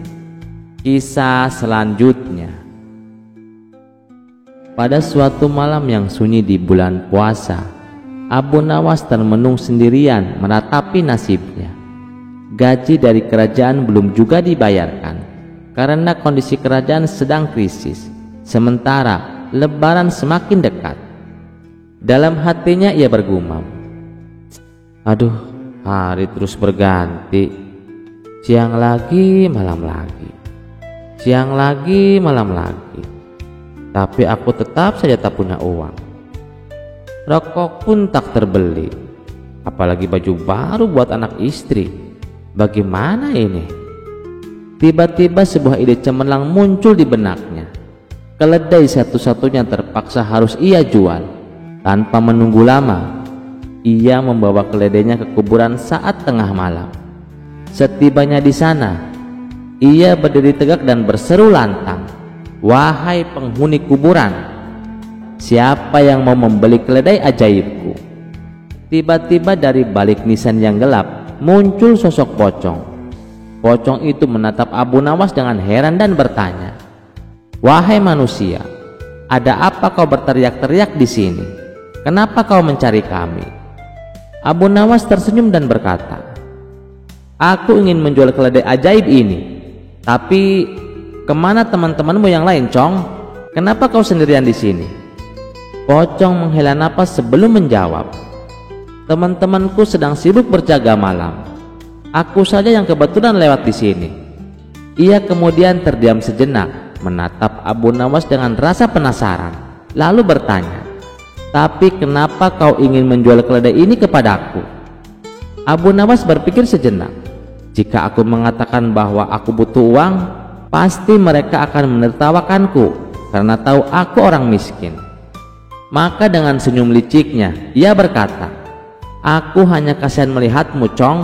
A: Kisah selanjutnya. Pada suatu malam yang sunyi di bulan puasa, Abu Nawas termenung sendirian meratapi nasibnya. Gaji dari kerajaan belum juga dibayarkan karena kondisi kerajaan sedang krisis, sementara Lebaran semakin dekat. Dalam hatinya ia bergumam, "Aduh, hari terus berganti. Siang lagi, malam lagi. Siang lagi, malam lagi. Tapi aku tetap saja tak punya uang. Rokok pun tak terbeli. Apalagi baju baru buat anak istri. Bagaimana ini?" Tiba-tiba sebuah ide cemerlang muncul di benaknya. Keledai satu-satunya terpaksa harus ia jual. Tanpa menunggu lama, ia membawa keledainya ke kuburan saat tengah malam. Setibanya di sana, ia berdiri tegak dan berseru lantang, "Wahai penghuni kuburan, siapa yang mau membeli keledai ajaibku?" Tiba-tiba dari balik nisan yang gelap muncul sosok pocong. Pocong itu menatap Abu Nawas dengan heran dan bertanya, "Wahai manusia, ada apa kau berteriak-teriak di sini? Kenapa kau mencari kami?" Abu Nawas tersenyum dan berkata, "Aku ingin menjual keledai ajaib ini. Tapi kemana teman-temanmu yang lain, Cong? Kenapa kau sendirian di sini?" Pocong menghela napas sebelum menjawab, "Teman-temanku sedang sibuk berjaga malam. Aku saja yang kebetulan lewat di sini." Ia kemudian terdiam sejenak, menatap Abu Nawas dengan rasa penasaran, lalu bertanya, "Tapi kenapa kau ingin menjual keledai ini kepadaku?" Abu Nawas berpikir sejenak. Jika aku mengatakan bahwa aku butuh uang, pasti mereka akan menertawakanku karena tahu aku orang miskin. Maka dengan senyum liciknya ia berkata, "Aku hanya kasihan melihatmu, Cong.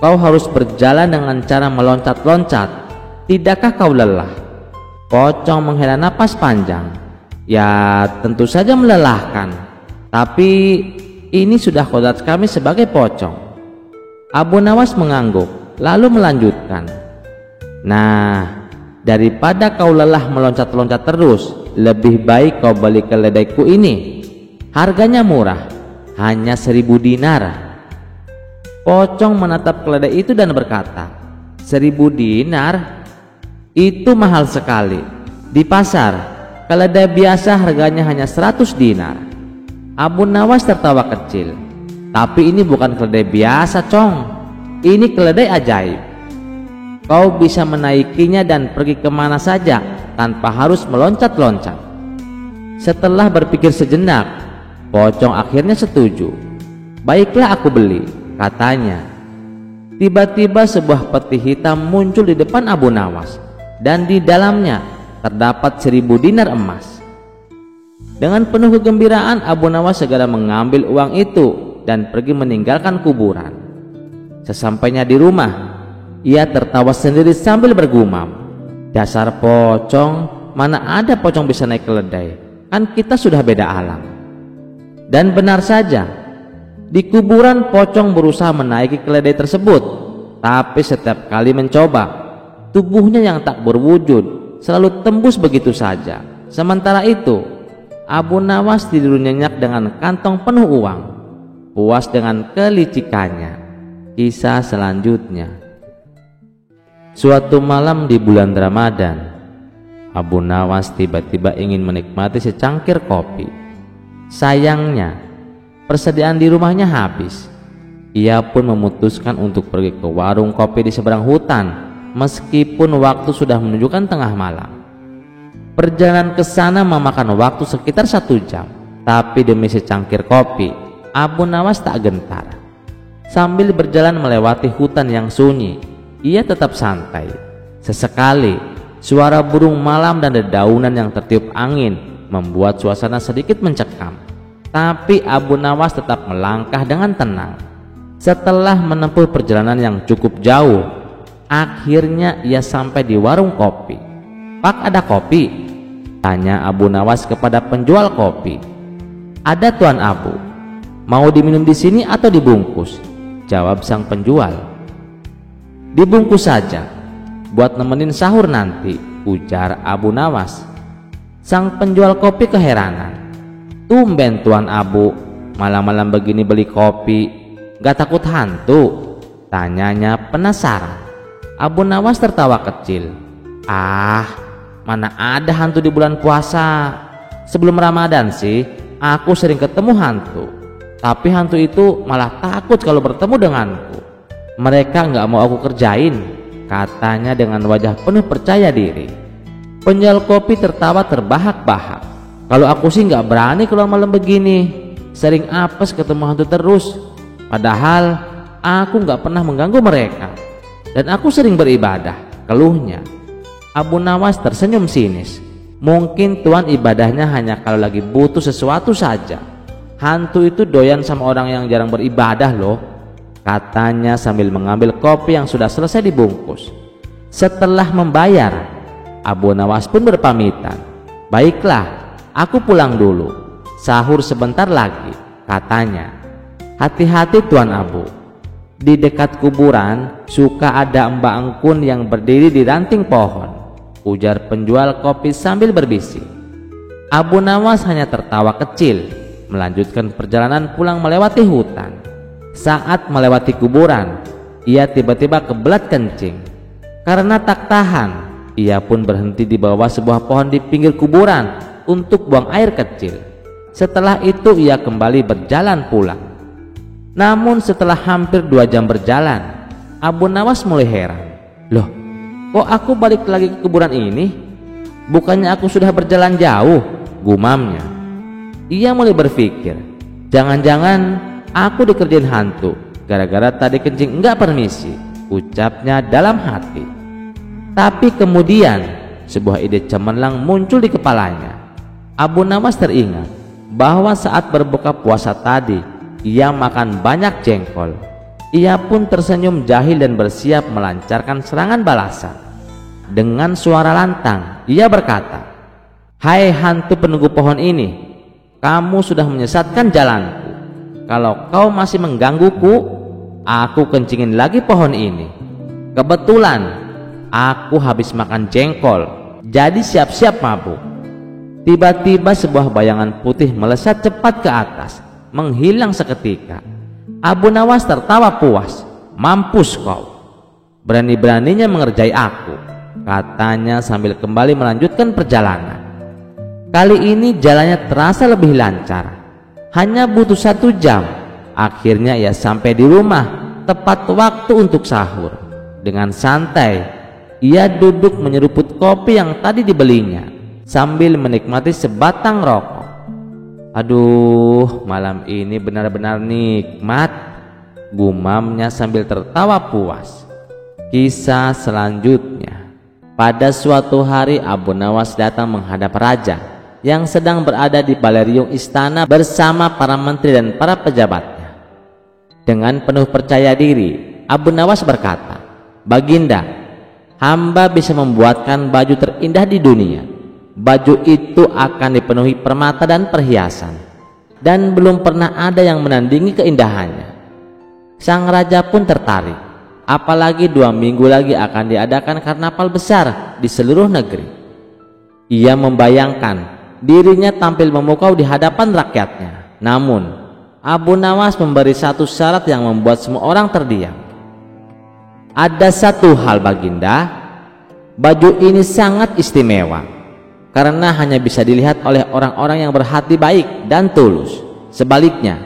A: Kau harus berjalan dengan cara meloncat-loncat. Tidakkah kau lelah?" Pocong menghela napas panjang. "Ya, tentu saja melelahkan. Tapi ini sudah kodrat kami sebagai pocong." Abu Nawas mengangguk, lalu melanjutkan, "Nah, daripada kau lelah meloncat-loncat terus, lebih baik kau beli keledaiku ini. Harganya murah, hanya 1000 dinar." Pocong menatap keledai itu dan berkata, "1000 dinar? Itu mahal sekali. Di pasar, keledai biasa harganya hanya 100 dinar." Abu Nawas tertawa kecil. "Tapi ini bukan keledai biasa, Cong. Ini keledai ajaib. Kau bisa menaikinya dan pergi kemana saja tanpa harus meloncat-loncat." Setelah berpikir sejenak, pocong akhirnya setuju. "Baiklah, aku beli," katanya. Tiba-tiba sebuah peti hitam muncul di depan Abu Nawas, dan di dalamnya terdapat 1000 dinar emas. Dengan penuh kegembiraan, Abu Nawas segera mengambil uang itu dan pergi meninggalkan kuburan. Sesampainya di rumah, ia tertawa sendiri sambil bergumam, "Dasar pocong, mana ada pocong bisa naik keledai? Kan kita sudah beda alam." Dan benar saja, di kuburan pocong berusaha menaiki keledai tersebut, tapi setiap kali mencoba, tubuhnya yang tak berwujud selalu tembus begitu saja. Sementara itu, Abu Nawas tidur nyenyak dengan kantong penuh uang, puas dengan kelicikannya. Kisah selanjutnya. Suatu malam di bulan Ramadan, Abu Nawas tiba-tiba ingin menikmati secangkir kopi. Sayangnya, persediaan di rumahnya habis. Ia pun memutuskan untuk pergi ke warung kopi di seberang hutan, meskipun waktu sudah menunjukkan tengah malam. Perjalanan ke sana memakan waktu sekitar 1 jam, tapi demi secangkir kopi, Abu Nawas tak gentar. Sambil berjalan melewati hutan yang sunyi, ia tetap santai. Sesekali, suara burung malam dan dedaunan yang tertiup angin membuat suasana sedikit mencekam. Tapi Abu Nawas tetap melangkah dengan tenang. Setelah menempuh perjalanan yang cukup jauh, akhirnya ia sampai di warung kopi. "Pak, ada kopi?" tanya Abu Nawas kepada penjual kopi. "Ada, Tuan Abu. Mau diminum di sini atau dibungkus?" jawab sang penjual. "Dibungkus saja, buat nemenin sahur nanti," ujar Abu Nawas. Sang penjual kopi keheranan. "Tumben Tuan Abu, malam-malam begini beli kopi, gak takut hantu?" tanyanya penasaran. Abu Nawas tertawa kecil. "Ah, mana ada hantu di bulan puasa. Sebelum Ramadan sih, aku sering ketemu hantu. Tapi hantu itu malah takut kalau bertemu denganku. Mereka nggak mau aku kerjain," katanya dengan wajah penuh percaya diri. Penjual kopi tertawa terbahak-bahak. "Kalau aku sih nggak berani keluar malam begini. Sering apes ketemu hantu terus. Padahal aku nggak pernah mengganggu mereka. Dan aku sering beribadah," keluhnya. Abu Nawas tersenyum sinis. "Mungkin tuan ibadahnya hanya kalau lagi butuh sesuatu saja. Hantu itu doyan sama orang yang jarang beribadah loh," katanya sambil mengambil kopi yang sudah selesai dibungkus. Setelah membayar, Abu Nawas pun berpamitan. "Baiklah, aku pulang dulu. Sahur sebentar lagi," katanya. "Hati-hati Tuan Abu. Di dekat kuburan suka ada Mbak Engkun yang berdiri di ranting pohon," ujar penjual kopi sambil berbisik. Abu Nawas hanya tertawa kecil, melanjutkan perjalanan pulang melewati hutan. Saat melewati kuburan, ia tiba-tiba kebelat kencing. Karena tak tahan, ia pun berhenti di bawah sebuah pohon di pinggir kuburan untuk buang air kecil. Setelah itu ia kembali berjalan pulang. Namun setelah hampir 2 jam berjalan, Abu Nawas mulai heran. "Loh, Kok aku balik lagi ke kuburan ini? Bukannya aku sudah berjalan jauh, gumamnya. Ia mulai berpikir, jangan-jangan aku dikerjain hantu gara-gara tadi kencing enggak permisi, ucapnya dalam hati. Tapi kemudian sebuah ide cemerlang muncul di kepalanya. Abu Nawas teringat bahwa saat berbuka puasa tadi ia makan banyak jengkol. Ia pun tersenyum jahil dan bersiap melancarkan serangan balasan. Dengan suara lantang ia berkata, "Hai hantu penunggu pohon ini, kamu sudah menyesatkan jalanku. Kalau kau masih menggangguku, aku kencingin lagi pohon ini. Kebetulan aku habis makan jengkol, jadi siap-siap mabuk." Tiba-tiba sebuah bayangan putih melesat cepat ke atas, menghilang seketika. Abu Nawas tertawa puas. "Mampus kau, berani-beraninya mengerjai aku," katanya sambil kembali melanjutkan perjalanan. Kali ini jalannya terasa lebih lancar. Hanya butuh 1 jam. Akhirnya ia sampai di rumah tepat waktu untuk sahur. Dengan santai ia duduk menyeruput kopi yang tadi dibelinya sambil menikmati sebatang rokok. "Aduh, malam ini benar-benar nikmat," gumamnya sambil tertawa puas. Kisah selanjutnya. Pada suatu hari Abu Nawas datang menghadap raja yang sedang berada di baleriung istana bersama para menteri dan para pejabatnya. Dengan penuh percaya diri, Abu Nawas berkata, "Baginda, hamba bisa membuatkan baju terindah di dunia. Baju itu akan dipenuhi permata dan perhiasan, dan belum pernah ada yang menandingi keindahannya." Sang raja pun tertarik, apalagi 2 minggu lagi akan diadakan karnaval besar di seluruh negeri. Ia membayangkan dirinya tampil memukau di hadapan rakyatnya. Namun Abu Nawas memberi satu syarat yang membuat semua orang terdiam. "Ada satu hal Baginda, baju ini sangat istimewa karena hanya bisa dilihat oleh orang-orang yang berhati baik dan tulus. Sebaliknya,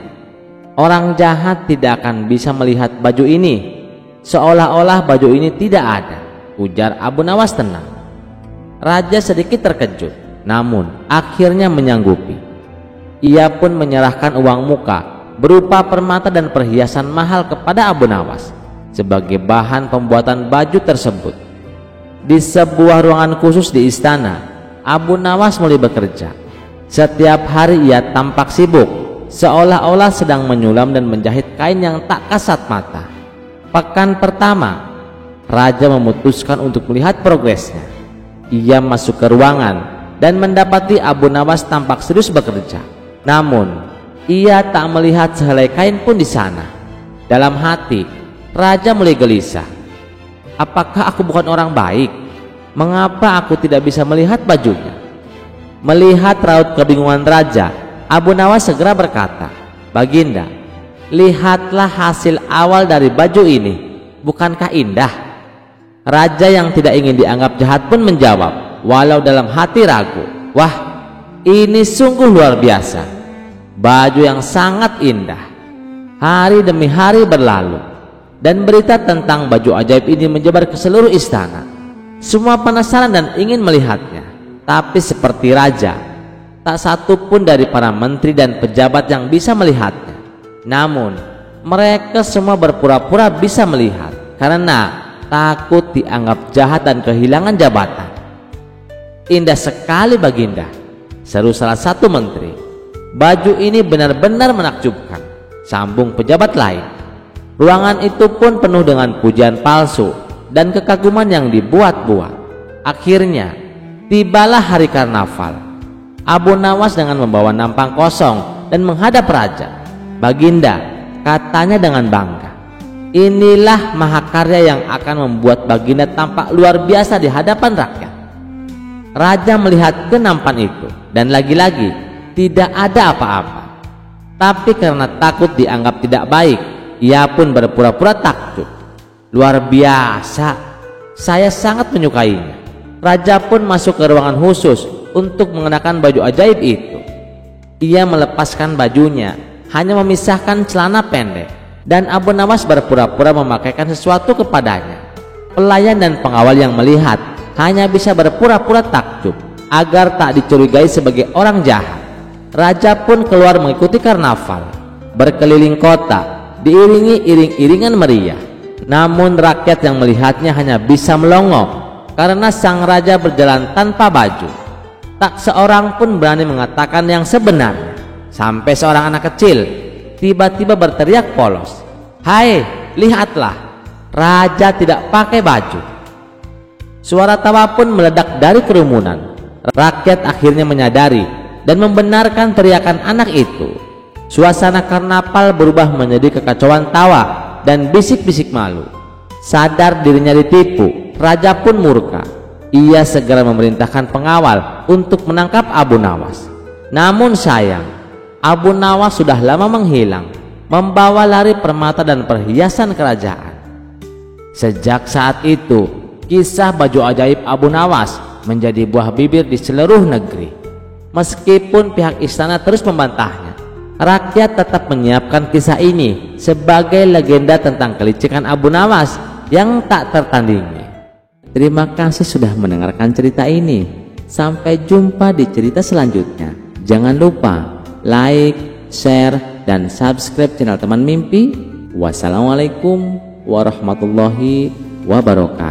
A: orang jahat tidak akan bisa melihat baju ini, seolah-olah baju ini tidak ada," ujar Abu Nawas tenang. Raja sedikit terkejut, namun akhirnya menyanggupi. Ia pun menyerahkan uang muka berupa permata dan perhiasan mahal kepada Abu Nawas sebagai bahan pembuatan baju tersebut. Di sebuah ruangan khusus di istana, Abu Nawas mulai bekerja. Setiap hari ia tampak sibuk, seolah-olah sedang menyulam dan menjahit kain yang tak kasat mata. Pekan pertama, raja memutuskan untuk melihat progresnya. Ia masuk ke ruangan dan mendapati Abu Nawas tampak serius bekerja. Namun, ia tak melihat sehelai kain pun di sana. Dalam hati, raja mulai gelisah. Apakah aku bukan orang baik? Mengapa aku tidak bisa melihat bajunya? Melihat raut kebingungan raja, Abu Nawas segera berkata, "Baginda, lihatlah hasil awal dari baju ini. Bukankah indah?" Raja yang tidak ingin dianggap jahat pun menjawab, walau dalam hati ragu, "Wah, ini sungguh luar biasa. Baju yang sangat indah." Hari demi hari berlalu dan berita tentang baju ajaib ini menyebar ke seluruh istana. Semua penasaran dan ingin melihatnya. Tapi seperti raja, tak satu pun dari para menteri dan pejabat yang bisa melihatnya. Namun mereka semua berpura-pura bisa melihat karena takut dianggap jahat dan kehilangan jabatan. "Indah sekali Baginda," seru salah satu menteri. "Baju ini benar-benar menakjubkan," sambung pejabat lain. Ruangan itu pun penuh dengan pujian palsu dan kekaguman yang dibuat-buat. Akhirnya tibalah hari karnaval. Abu Nawas dengan membawa nampang kosong dan menghadap raja. "Baginda," katanya dengan bangga, "inilah mahakarya yang akan membuat Baginda tampak luar biasa di hadapan rakyat." Raja melihat ke nampan itu dan lagi-lagi tidak ada apa-apa. Tapi karena takut dianggap tidak baik, ia pun berpura-pura takjub. "Luar biasa, saya sangat menyukainya." Raja pun masuk ke ruangan khusus untuk mengenakan baju ajaib itu. Ia melepaskan bajunya, hanya memisahkan celana pendek, dan Abu Nawas berpura-pura memakaikan sesuatu kepadanya. Pelayan dan pengawal yang melihat hanya bisa berpura-pura takjub agar tak dicurigai sebagai orang jahat. Raja pun keluar mengikuti karnaval, berkeliling kota, diiringi iring-iringan meriah. Namun rakyat yang melihatnya hanya bisa melongo karena sang raja berjalan tanpa baju. Tak seorang pun berani mengatakan yang sebenarnya, sampai seorang anak kecil tiba-tiba berteriak polos, "Hai, lihatlah, raja tidak pakai baju." Suara tawa pun meledak dari kerumunan. Rakyat akhirnya menyadari dan membenarkan teriakan anak itu. Suasana karnaval berubah menjadi kekacauan tawa dan bisik-bisik malu. Sadar dirinya ditipu, raja pun murka. Ia segera memerintahkan pengawal untuk menangkap Abu Nawas. Namun sayang, Abu Nawas sudah lama menghilang, membawa lari permata dan perhiasan kerajaan. Sejak saat itu, kisah baju ajaib Abu Nawas menjadi buah bibir di seluruh negeri. Meskipun pihak istana terus membantahnya, rakyat tetap menyiapkan kisah ini sebagai legenda tentang kelicikan Abu Nawas yang tak tertandingi. Terima kasih sudah mendengarkan cerita ini. Sampai jumpa di cerita selanjutnya. Jangan lupa like, share, dan subscribe channel Teman Mimpi. Wassalamualaikum warahmatullahi wabarakatuh.